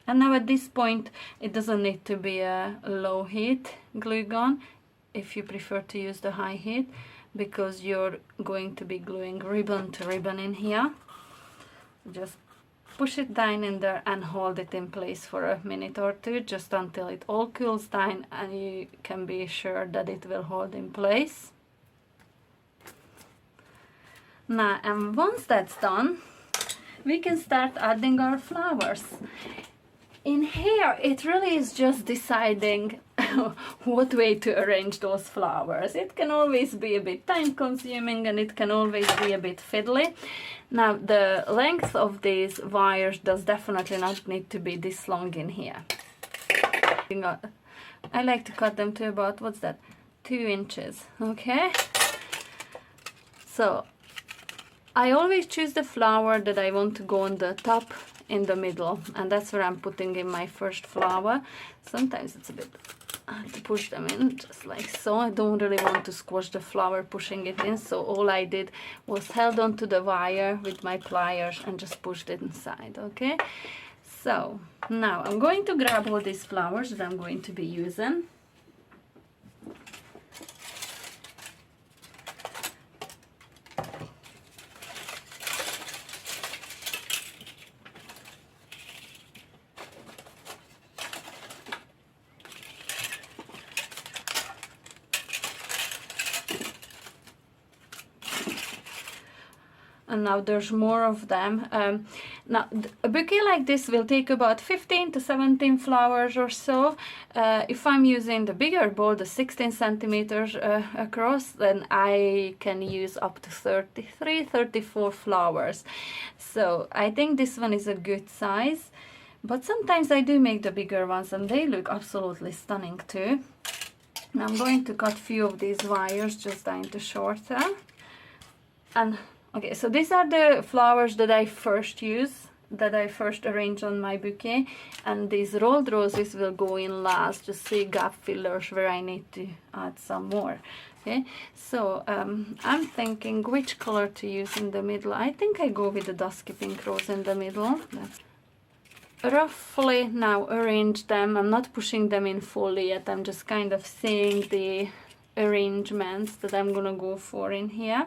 A: and now at this point it doesn't need to be a low heat glue gun if you prefer to use the high heat, because you're going to be gluing ribbon to ribbon in here. Just push it down in there and hold it in place for a minute or two, just until it all cools down and you can be sure that it will hold in place. Now, and once that's done, we can start adding our flowers. In here, it really is just deciding what way to arrange those flowers. It can always be a bit time consuming and it can always be a bit fiddly. Now, the length of these wires does definitely not need to be this long in here. I like to cut them to about, what's that, 2 inches, okay? So, I always choose the flower that I want to go on the top in the middle, and that's where I'm putting in my first flower. Sometimes it's a bit hard to push them in, just like so. I don't really want to squash the flower pushing it in, so all I did was held on to the wire with my pliers and just pushed it inside, okay? So now I'm going to grab all these flowers that I'm going to be using. And now there's more of them. Now a bouquet like this will take about 15 to 17 flowers or so. If I'm using the bigger bowl, the 16 centimeters across, then I can use up to 33, 34 flowers. So I think this one is a good size, but sometimes I do make the bigger ones and they look absolutely stunning too. Now I'm going to cut a few of these wires just down to shorter. And okay, so these are the flowers that I first use, that I first arrange on my bouquet, and these rolled roses will go in last, just see gap fillers where I need to add some more. Okay, so I'm thinking which color to use in the middle. I think I go with the dusky pink rose in the middle. That's roughly now arrange them. I'm not pushing them in fully yet, I'm just kind of seeing the arrangements that I'm gonna go for in here.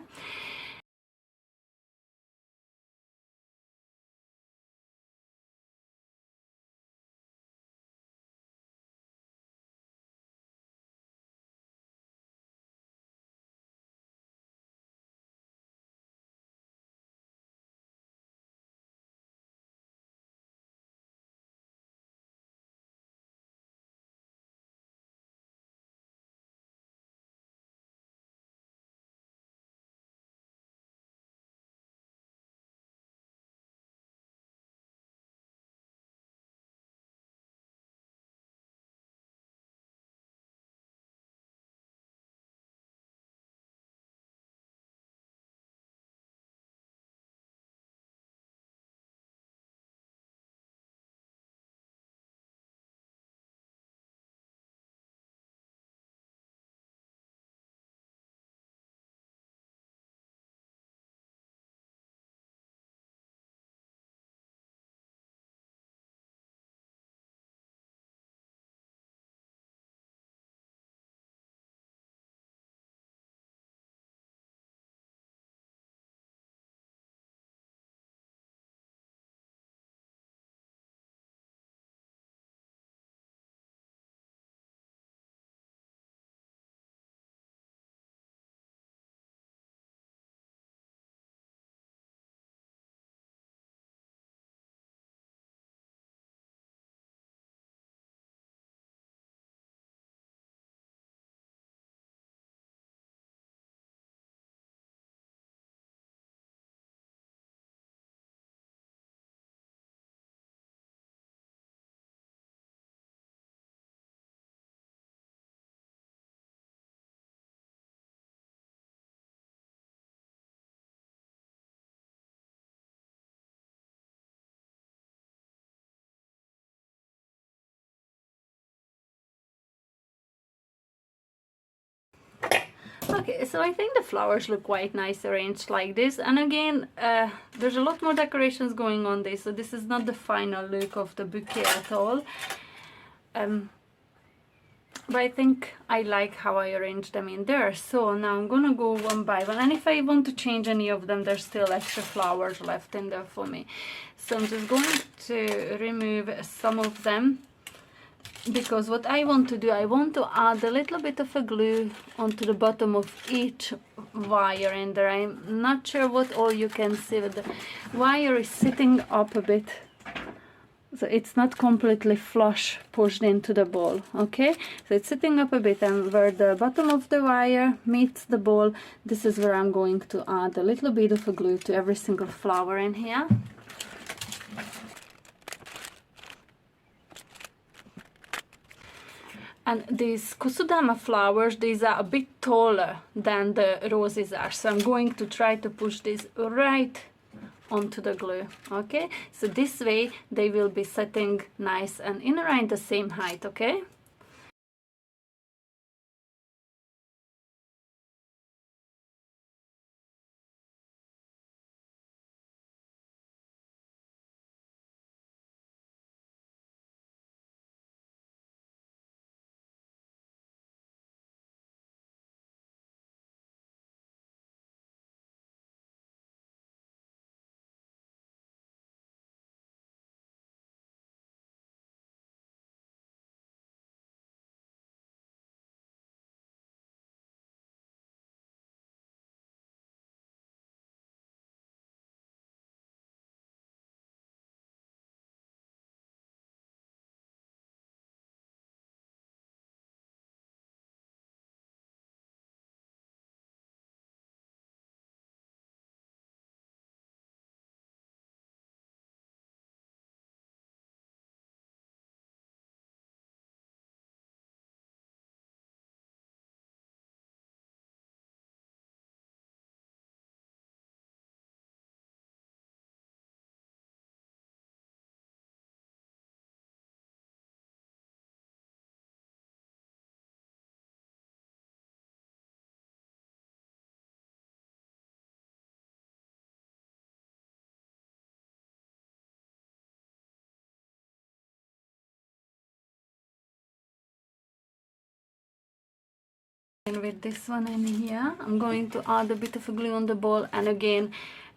A: Okay, so I think the flowers look quite nice arranged like this, and again there's a lot more decorations going on this, so this is not the final look of the bouquet at all. But I think I like how I arranged them in there. So now I'm gonna go one by one, and if I want to change any of them, there's still extra flowers left in there for me. So I'm just going to remove some of them, because what I want to do, I want to add a little bit of a glue onto the bottom of each wire in there. I'm not sure what all you can see, but the wire is sitting up a bit, so it's not completely flush pushed into the ball. Okay, so it's sitting up a bit, and where the bottom of the wire meets the ball, this is where I'm going to add a little bit of a glue to every single flower in here. And these kusudama flowers, these are a bit taller than the roses are, so I'm going to try to push this right onto the glue. Okay, so this way they will be setting nice and in around the same height. Okay, and with this one in here, I'm going to add a bit of glue on the ball, and again,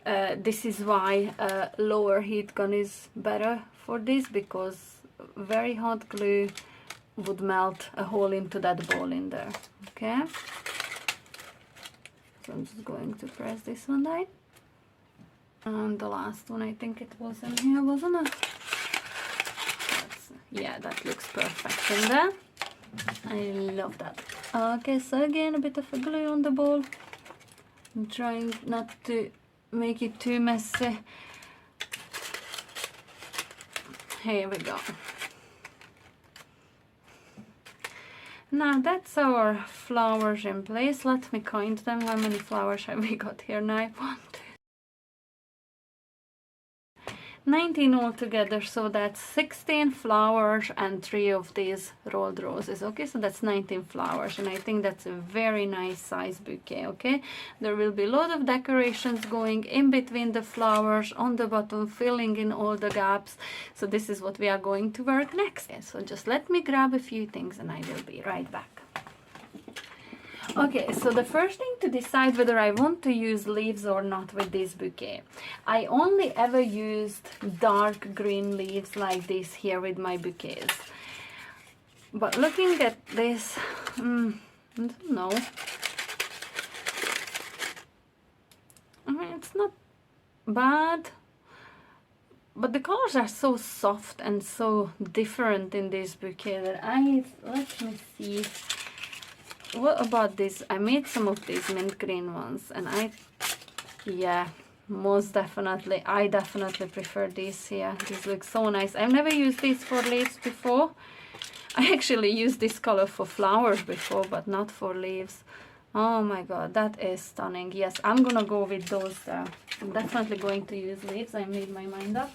A: this is why lower heat gun is better for this, because very hot glue would melt a hole into that ball in there. Okay, so I'm just going to press this one down, and the last one, I think it was in here, wasn't it? Yeah, that looks perfect in there. I love that. Okay, so again a bit of a glue on the ball. I'm trying not to make it too messy. Here we go. Now that's our flowers in place. Let me count them. How many flowers have we got here now? 1, 2, 19 altogether, so that's 16 flowers and 3 of these rolled roses. Okay, so that's 19 flowers, and I think that's a very nice size bouquet. Okay, there will be a lot of decorations going in between the flowers on the bottom, filling in all the gaps. So this is what we are going to work next. So just let me grab a few things and I will be right back. Okay, so the first thing to decide whether I want to use leaves or not with this bouquet. I only ever used dark green leaves like this here with my bouquets. But looking at this, I don't know. I mean, it's not bad, but the colors are so soft and so different in this bouquet that let me see. What about this? I made some of these mint green ones, and yeah, most definitely, I definitely prefer these here. These look so nice. I've never used these for leaves before. I actually used this color for flowers before, but not for leaves. Oh my god, that is stunning. Yes, I'm gonna go with those there. I'm definitely going to use leaves. I made my mind up.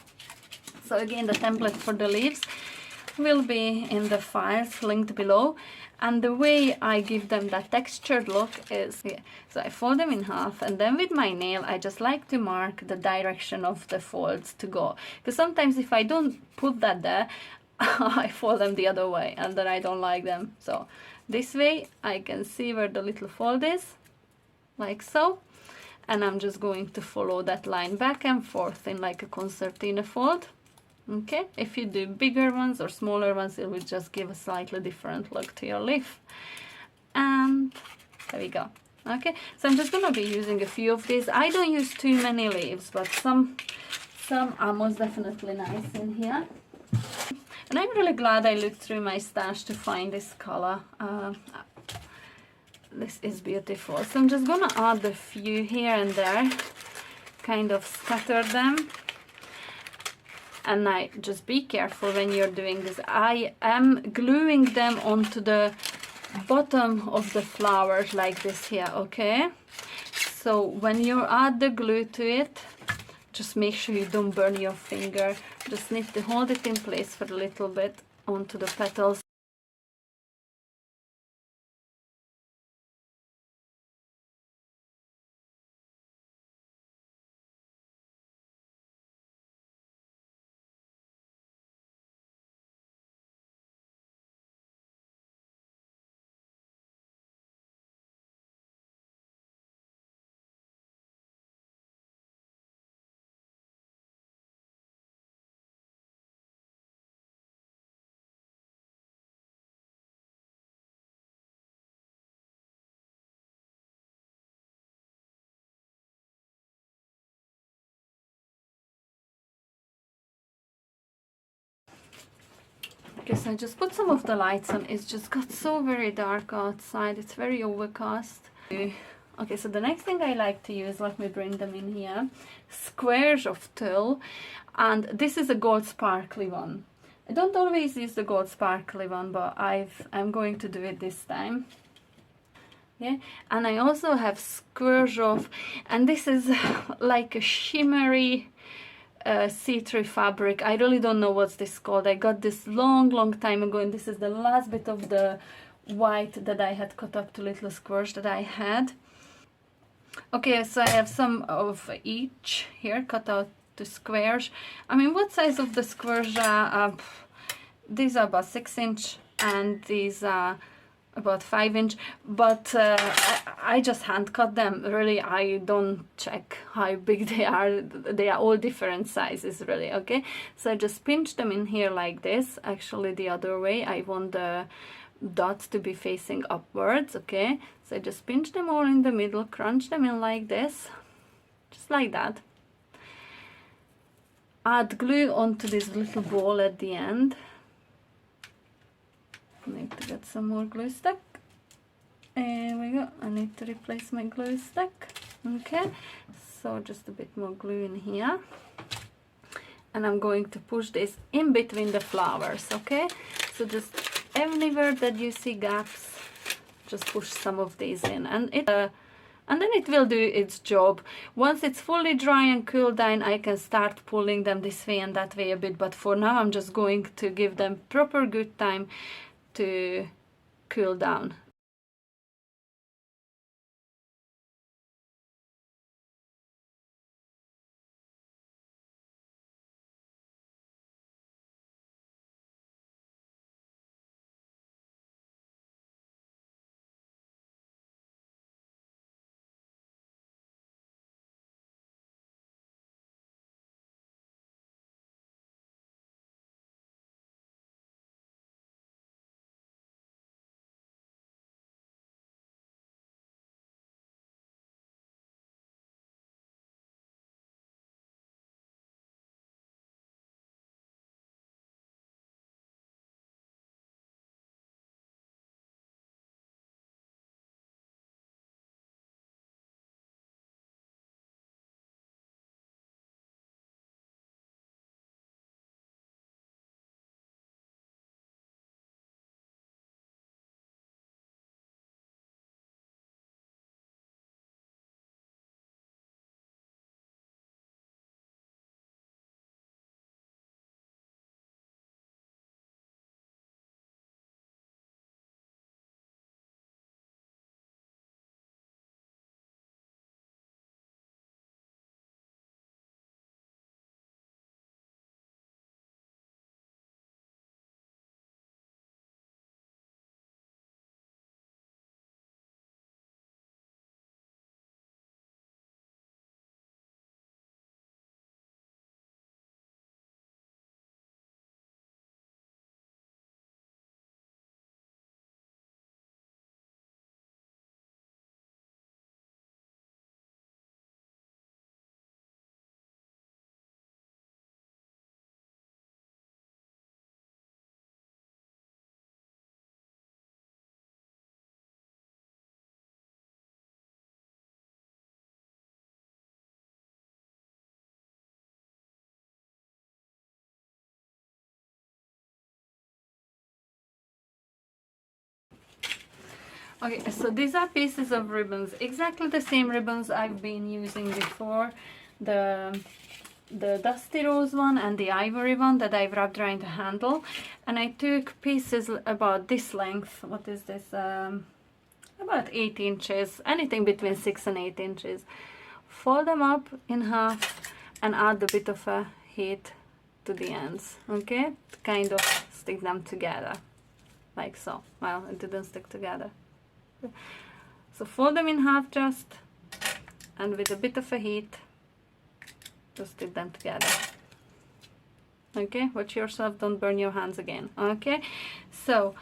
A: So again, the template for the leaves will be in the files linked below, and the way I give them that textured look is, so I fold them in half, and then with my nail I just like to mark the direction of the folds to go, because sometimes if I don't put that there, I fold them the other way and then I don't like them. So this way I can see where the little fold is, like so, and I'm just going to follow that line back and forth in like a concertina fold. Okay, if you do bigger ones or smaller ones, it will just give a slightly different look to your leaf. And there we go. Okay, so I'm just gonna be using a few of these. I don't use too many leaves, but some are most definitely nice in here. And I'm really glad I looked through my stash to find this color. This is beautiful. So I'm just gonna add a few here and there, kind of scatter them. And I just be careful when you're doing this. I am gluing them onto the bottom of the flowers like this here, okay? So when you add the glue to it, just make sure you don't burn your finger. Just need to hold it in place for a little bit onto the petals. Okay, so I just put some of the lights on. It's just got so very dark outside. It's very overcast. Okay, so the next thing I like to use, let me bring them in here, squares of tulle, and this is a gold sparkly one. I don't always use the gold sparkly one, but I'm going to do it this time. Yeah, and I also have squares of, and this is like a shimmery see-through fabric. I really don't know what's this called. I got this long time ago, and this is the last bit of the white that I had cut up to little squares that I had. Okay, so I have some of each here cut out to squares. I mean, what size of the squares are? These are about 6-inch, and these are about 5-inch, but I just hand cut them. Really, I don't check how big they are. They are all different sizes, really. Okay, so I just pinch them in here like this. Actually, the other way. I want the dots to be facing upwards. Okay, so I just pinch them all in the middle, crunch them in like this, just like that. Add glue onto this little ball at the end. I need to get some more glue stick. There we go. I need to replace my glue stick. Okay, so just a bit more glue in here, and I'm going to push this in between the flowers. Okay, so just everywhere that you see gaps, just push some of these in, and then it will do its job. Once it's fully dry and cooled down, I can start pulling them this way and that way a bit, but for now I'm just going to give them proper good time to cool down. Okay, so these are pieces of ribbons, exactly the same ribbons I've been using before, the dusty rose one and the ivory one that I've wrapped around the handle, and I took pieces about this length. What is this? About 8 inches, anything between 6 and 8 inches. Fold them up in half and add a bit of a heat to the ends, okay, to kind of stick them together like so. Well, it didn't stick together. So fold them in half just, and with a bit of a heat just stick them together. Okay, watch yourself, don't burn your hands again. Okay, so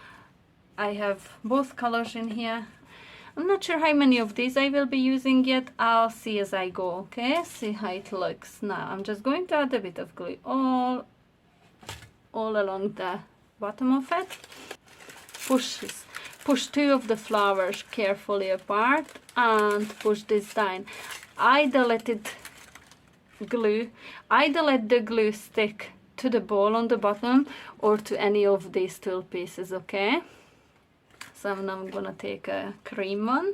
A: I have both colors in here. I'm not sure how many of these I will be using yet. I'll see as I go. Okay, see how it looks. Now I'm just going to add a bit of glue all along the bottom of it. Push 2 of the flowers carefully apart and push this down. Either let the glue stick to the ball on the bottom or to any of these 12 pieces, okay? So now I'm gonna take a cream one.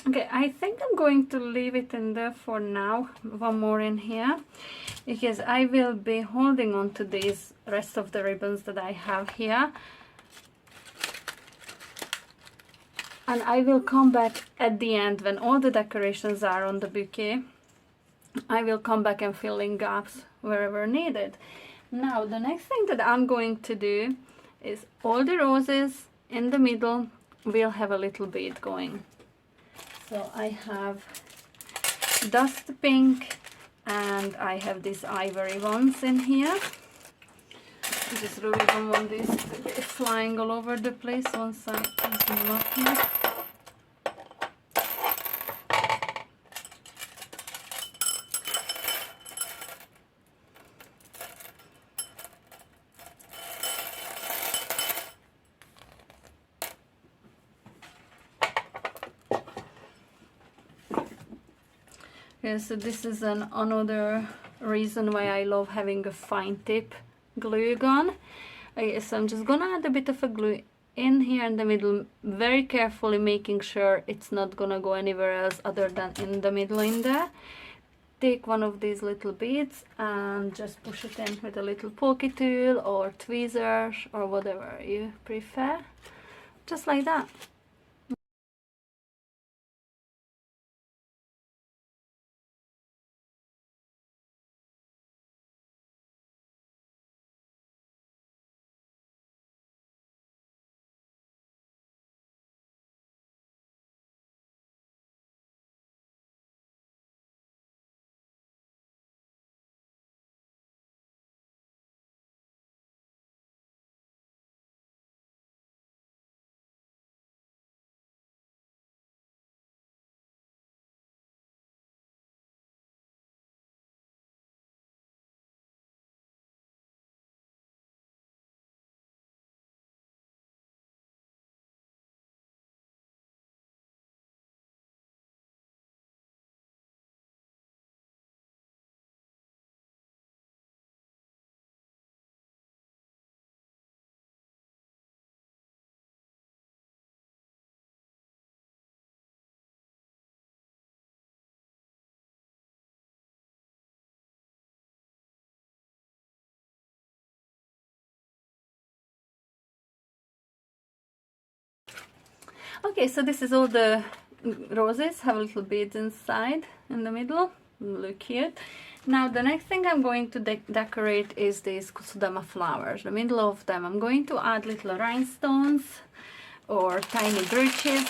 A: Okay, I think I'm going to leave it in there for now. One more in here, because I will be holding on to these rest of the ribbons that I have here, and I will come back at the end when all the decorations are on the bouquet. I will come back and fill in gaps wherever needed. Now the next thing that I'm going to do is all the roses in the middle will have a little bead going. So I have dust pink and I have these ivory ones in here. I just really don't want this to be flying all over the place once I use them up here. Okay, so this is another reason why I love having a fine tip glue gun. Okay, so I'm just gonna add a bit of a glue in here in the middle, very carefully making sure it's not gonna go anywhere else other than in the middle in there. Take one of these little beads and just push it in with a little pokey tool or tweezers or whatever you prefer, just like that. Okay, so this is all the roses, have little beads inside in the middle, look cute. Now the next thing I'm going to decorate is these kusudama flowers. The middle of them I'm going to add little rhinestones or tiny brooches.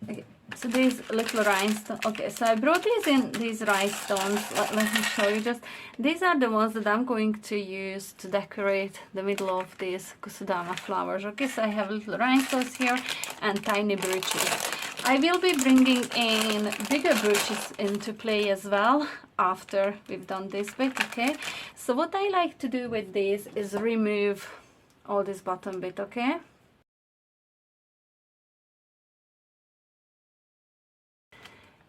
A: Okay, so these little rhinestones. Okay, so I brought these rhinestones. Let me show you just. These are the ones that I'm going to use to decorate the middle of these kusudama flowers. Okay, so I have little rhinestones here and tiny brooches. I will be bringing in bigger brooches into play as well after we've done this bit, okay? So what I like to do with these is remove all this bottom bit, okay?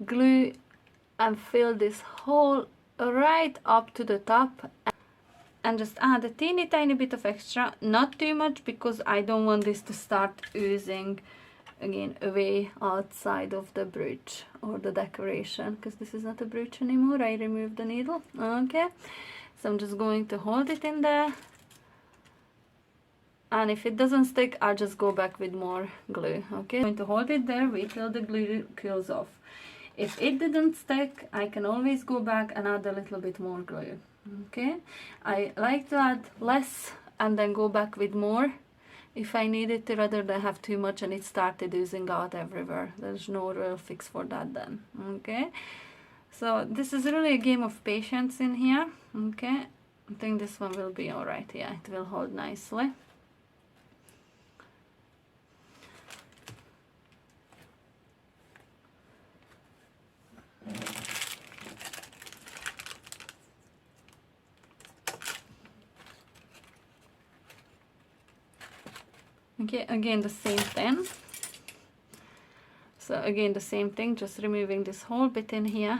A: Glue and fill this hole right up to the top and just add a teeny tiny bit of extra, not too much, because I don't want this to start oozing again away outside of the brooch or the decoration, because this is not a brooch anymore. I removed the needle. Okay, so I'm just going to hold it in there, and if it doesn't stick, I'll just go back with more glue. Okay, I'm going to hold it there, wait till the glue cools off. If it didn't stick, I can always go back and add a little bit more glue. Okay, I like to add less and then go back with more if I need it, rather than have too much and it started oozing out everywhere. There's no real fix for that then. Okay, so this is really a game of patience in here. Okay, I think this one will be alright. Yeah, it will hold nicely. Okay, again the same thing. So again the same thing, just removing this whole bit in here.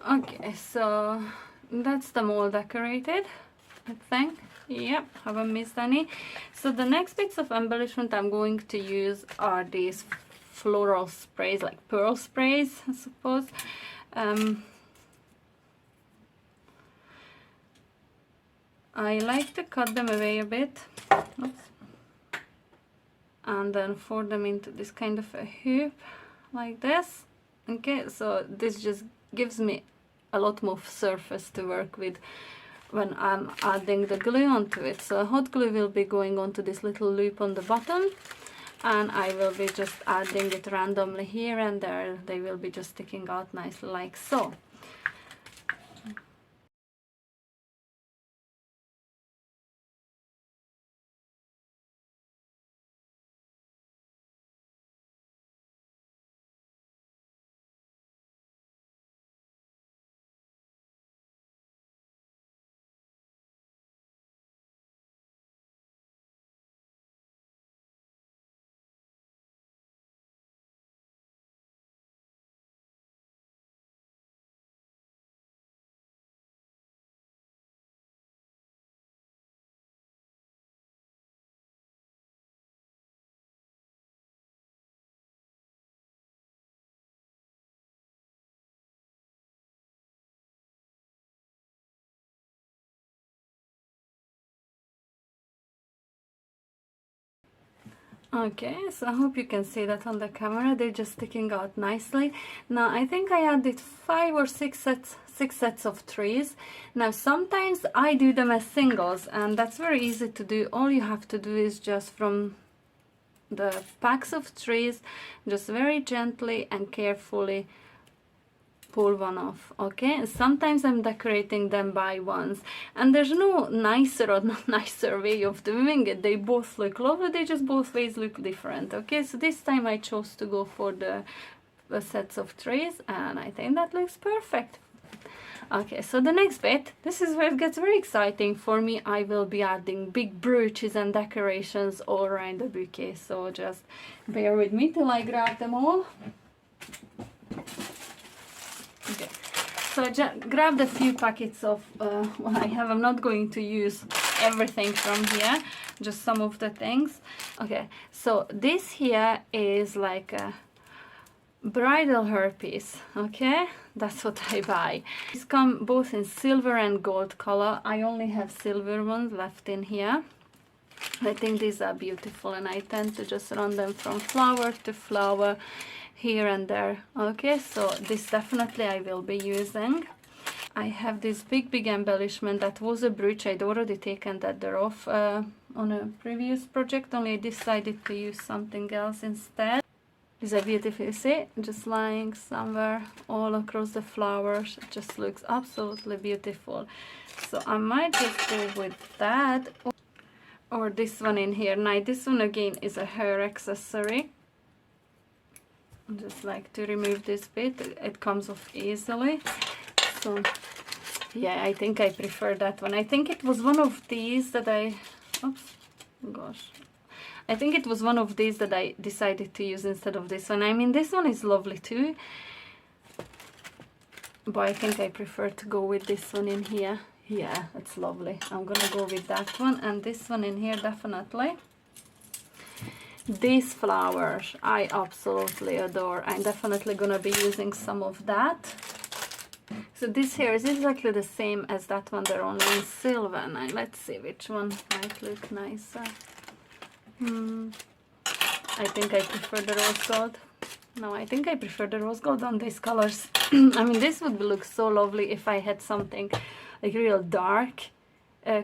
A: Okay, so that's the mold decorated, I think. Yep, haven't missed any. So the next bits of embellishment I'm going to use are these floral sprays, like pearl sprays, I suppose. I like to cut them away a bit. Oops. And then pour them into this kind of a hoop like this. Okay, so this just gives me a lot more surface to work with when I'm adding the glue onto it. So hot glue will be going onto this little loop on the bottom, and I will be just adding it randomly here and there. They will be just sticking out nicely like so. Okay, so I hope you can see that on the camera. They're just sticking out nicely. Now I think I added 5 or 6 sets of trees. Now sometimes I do them as singles, and that's very easy to do. All you have to do is just from the packs of trees, just very gently and carefully pull one off. Okay, and sometimes I'm decorating them by ones, and there's no nicer or not nicer way of doing it. They both look lovely, they just both ways look different. Okay, so this time I chose to go for the sets of trees, and I think that looks perfect. Okay, so the next bit, this is where it gets very exciting for me. I will be adding big brooches and decorations all around the bouquet, so just bear with me till I grab them all. Okay, so I just grabbed a few packets of what I have. I'm not going to use everything from here, just some of the things. Okay, so this here is like a bridal hairpiece. Okay, that's what I buy. These come both in silver and gold color. I only have silver ones left in here. I think these are beautiful, and I tend to just run them from flower to flower here and there. Okay, so this definitely I will be using. I have this big embellishment that was a brooch. I'd already taken that off on a previous project, only I decided to use something else instead. These are beautiful, you see, just lying somewhere all across the flowers. It just looks absolutely beautiful. So I might just go with that, or this one in here. Now this one again is a hair accessory. Just like to remove this bit, it comes off easily. So yeah, I think I prefer that one. I think it was one of these that oops, gosh, I think it was one of these that I decided to use instead of this one. I mean, this one is lovely too, but I think I prefer to go with this one in here. Yeah, it's lovely. I'm gonna go with that one, and this one in here definitely. These flowers I absolutely adore. I'm definitely gonna be using some of that. So this here is exactly the same as that one, they're only in silver. Now let's see which one might look nicer. I think I prefer the rose gold. No, I think I prefer the rose gold on these colors. I mean, this would look so lovely if I had something like real dark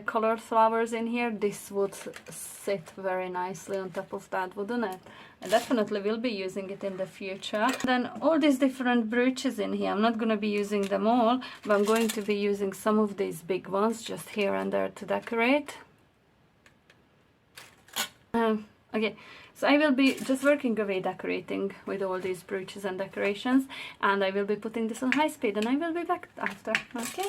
A: colored flowers in here. This would sit very nicely on top of that, wouldn't it? I definitely will be using it in the future. Then all these different brooches in here, I'm not going to be using them all, but I'm going to be using some of these big ones just here and there to decorate. Okay, so I will be just working away decorating with all these brooches and decorations, and I will be putting this on high speed, and I will be back after. Okay.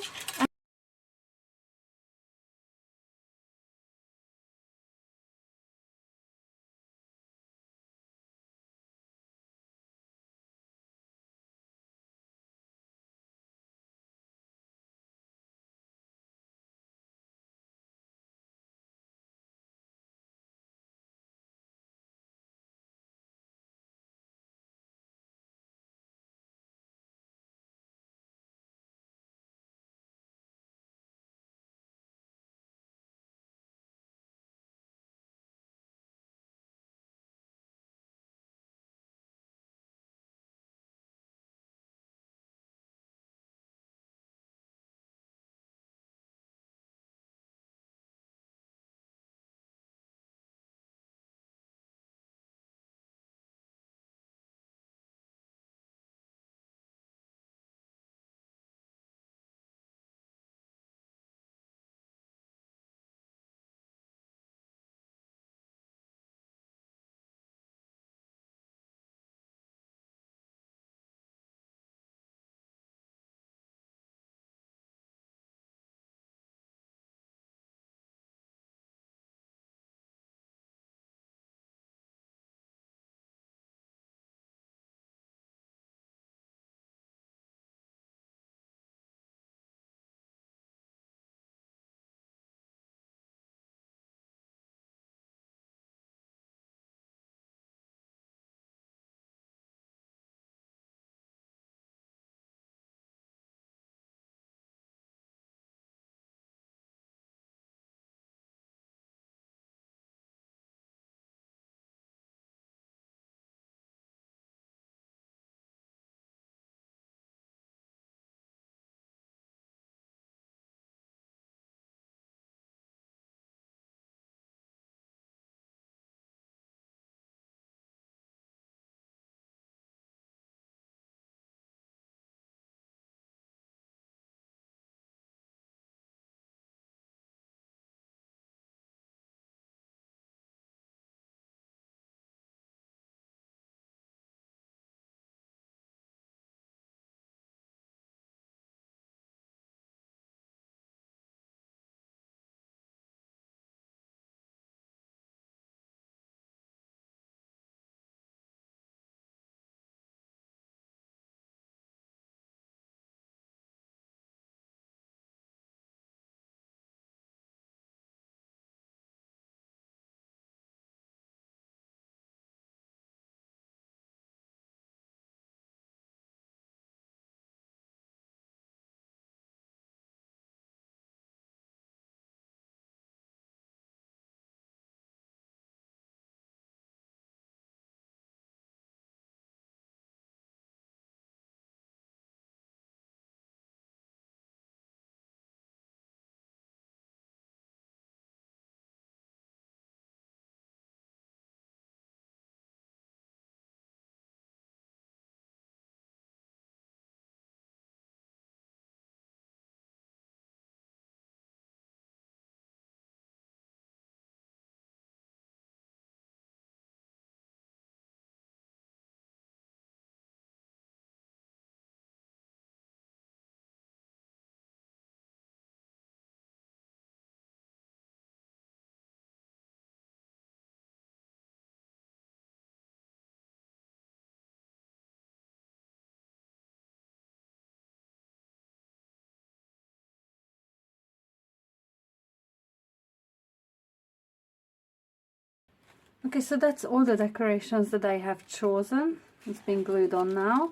A: Okay, so that's all the decorations that I have chosen. It's been glued on now.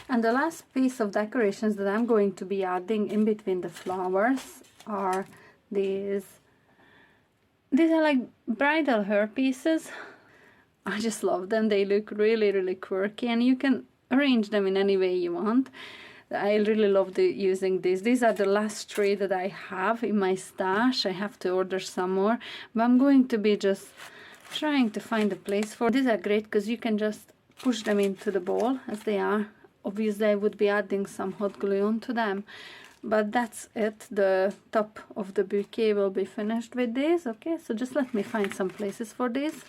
A: And the last piece of decorations that I'm going to be adding in between the flowers are these. These are like bridal hair pieces. I just love them. They look really, really quirky, and you can arrange them in any way you want. I really love using these. These are the last 3 that I have in my stash. I have to order some more, but I'm going to be just trying to find a place for. These are great because you can just push them into the bowl as they are. Obviously I would be adding some hot glue onto them, but that's it. The top of the bouquet will be finished with this. Okay, so just let me find some places for this.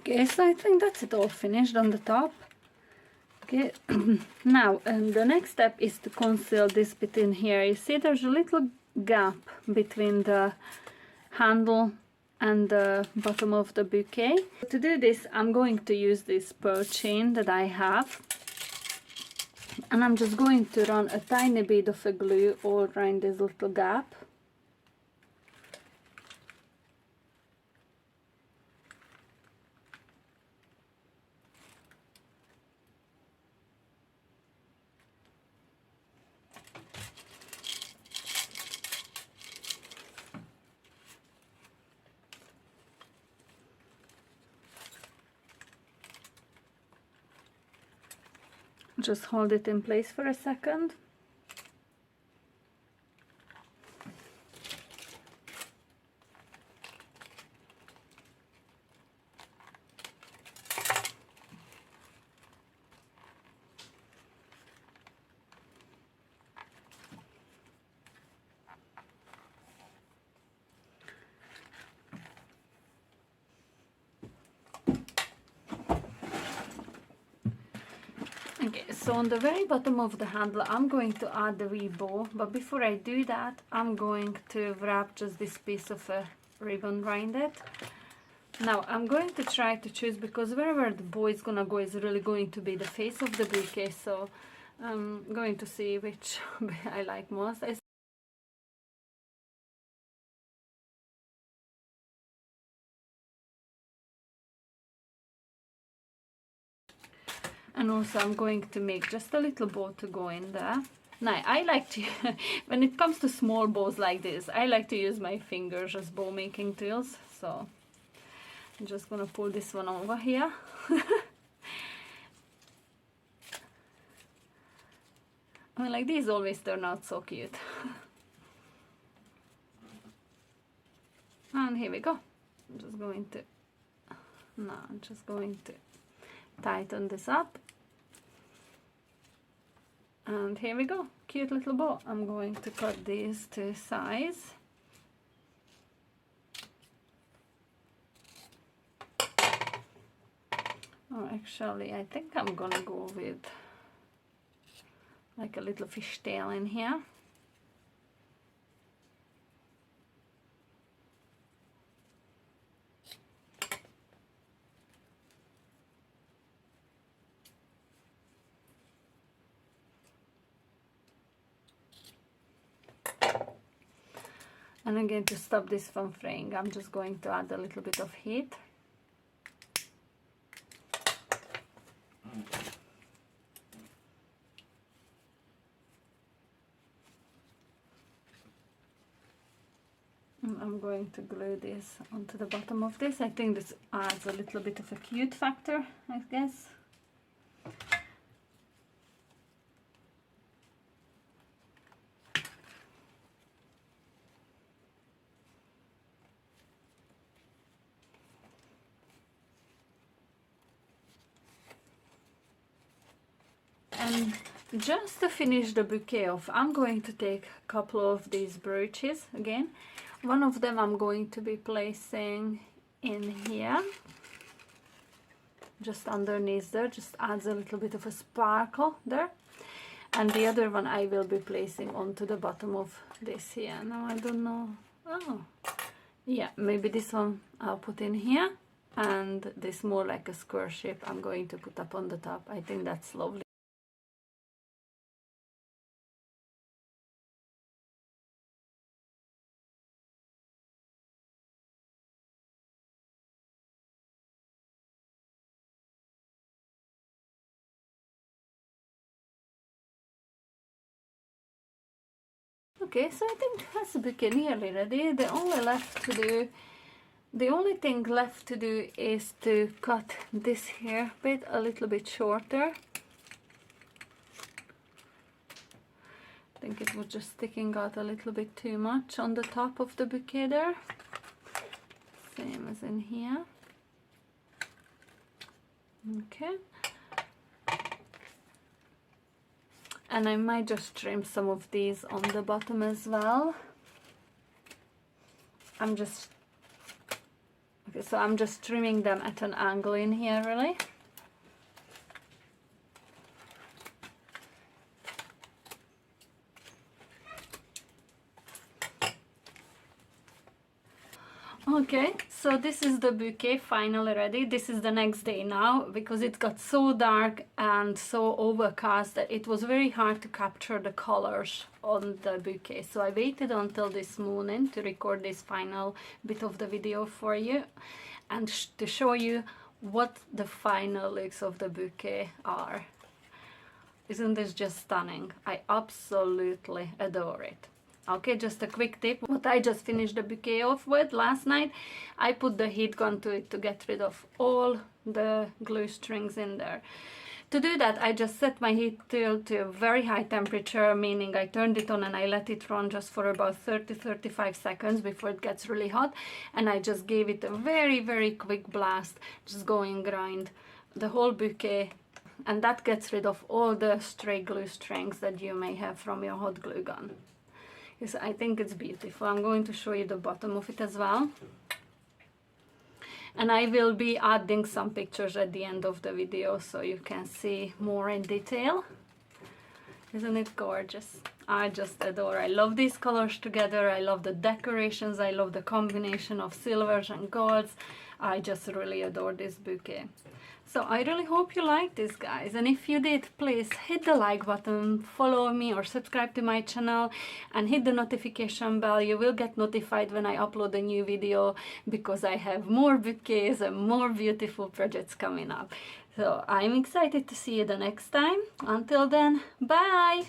A: Okay, so I think that's it all finished on the top. Okay, now the next step is to conceal this bit in here. You see there's a little gap between the handle and the bottom of the bouquet. To do this, I'm going to use this pearl chain that I have, and I'm just going to run a tiny bit of a glue all around this little gap. Just hold it in place for a second. Okay, so on the very bottom of the handle I'm going to add the wee bow, but before I do that I'm going to wrap just this piece of a ribbon around it. Now I'm going to try to choose, because wherever the bow is gonna go is really going to be the face of the bouquet, so I'm going to see which I like most. And also I'm going to make just a little bow to go in there. Now I like to, when it comes to small bows like this, I like to use my fingers as bow making tools. So I'm just gonna pull this one over here. I mean, like, these always turn out so cute. And here we go. I'm just going to tighten this up. And here we go, cute little bow. I'm going to cut these to size. Or actually, I think I'm gonna go with like a little fishtail in here. And again, to stop this from fraying, I'm just going to add a little bit of heat. And I'm going to glue this onto the bottom of this. I think this adds a little bit of a cute factor, I guess. And just to finish the bouquet off, I'm going to take a couple of these brooches again. One of them I'm going to be placing in here. just underneath there, just adds a little bit of a sparkle there. And the other one I will be placing onto the bottom of this here. Now I don't know, oh yeah, maybe this one I'll put in here, and this more like a square shape I'm going to put up on the top. I think that's lovely. Okay, so I think that's the bouquet nearly ready. The only thing left to do is to cut this here bit a little bit shorter. I think it was just sticking out a little bit too much on the top of the bouquet there. Same as in here. Okay. And I might just trim some of these on the bottom as well. So I'm just trimming them at an angle in here, really. Okay, so this is the bouquet finally ready. This is the next day now, because it got so dark and so overcast that it was very hard to capture the colors on the bouquet. So I waited until this morning to record this final bit of the video for you and to show you what the final looks of the bouquet are. Isn't this just stunning? I absolutely adore it. Okay, just a quick tip. What I just finished the bouquet off with last night, I put the heat gun to it to get rid of all the glue strings in there. To do that, I just set my heat tool to a very high temperature, meaning I turned it on and I let it run just for about 30-35 seconds before it gets really hot, and I just gave it a very quick blast, just going around the whole bouquet, and that gets rid of all the stray glue strings that you may have from your hot glue gun. Yes, I think it's beautiful. I'm going to show you the bottom of it as well. And I will be adding some pictures at the end of the video so you can see more in detail. Isn't it gorgeous? I just adore. I love these colors together. I love the decorations. I love the combination of silvers and golds. I just really adore this bouquet. So I really hope you liked this, guys, and if you did, please hit the like button, follow me or subscribe to my channel, and hit the notification bell. You will get notified when I upload a new video, because I have more bouquets and more beautiful projects coming up. So I'm excited to see you the next time. Until then, bye!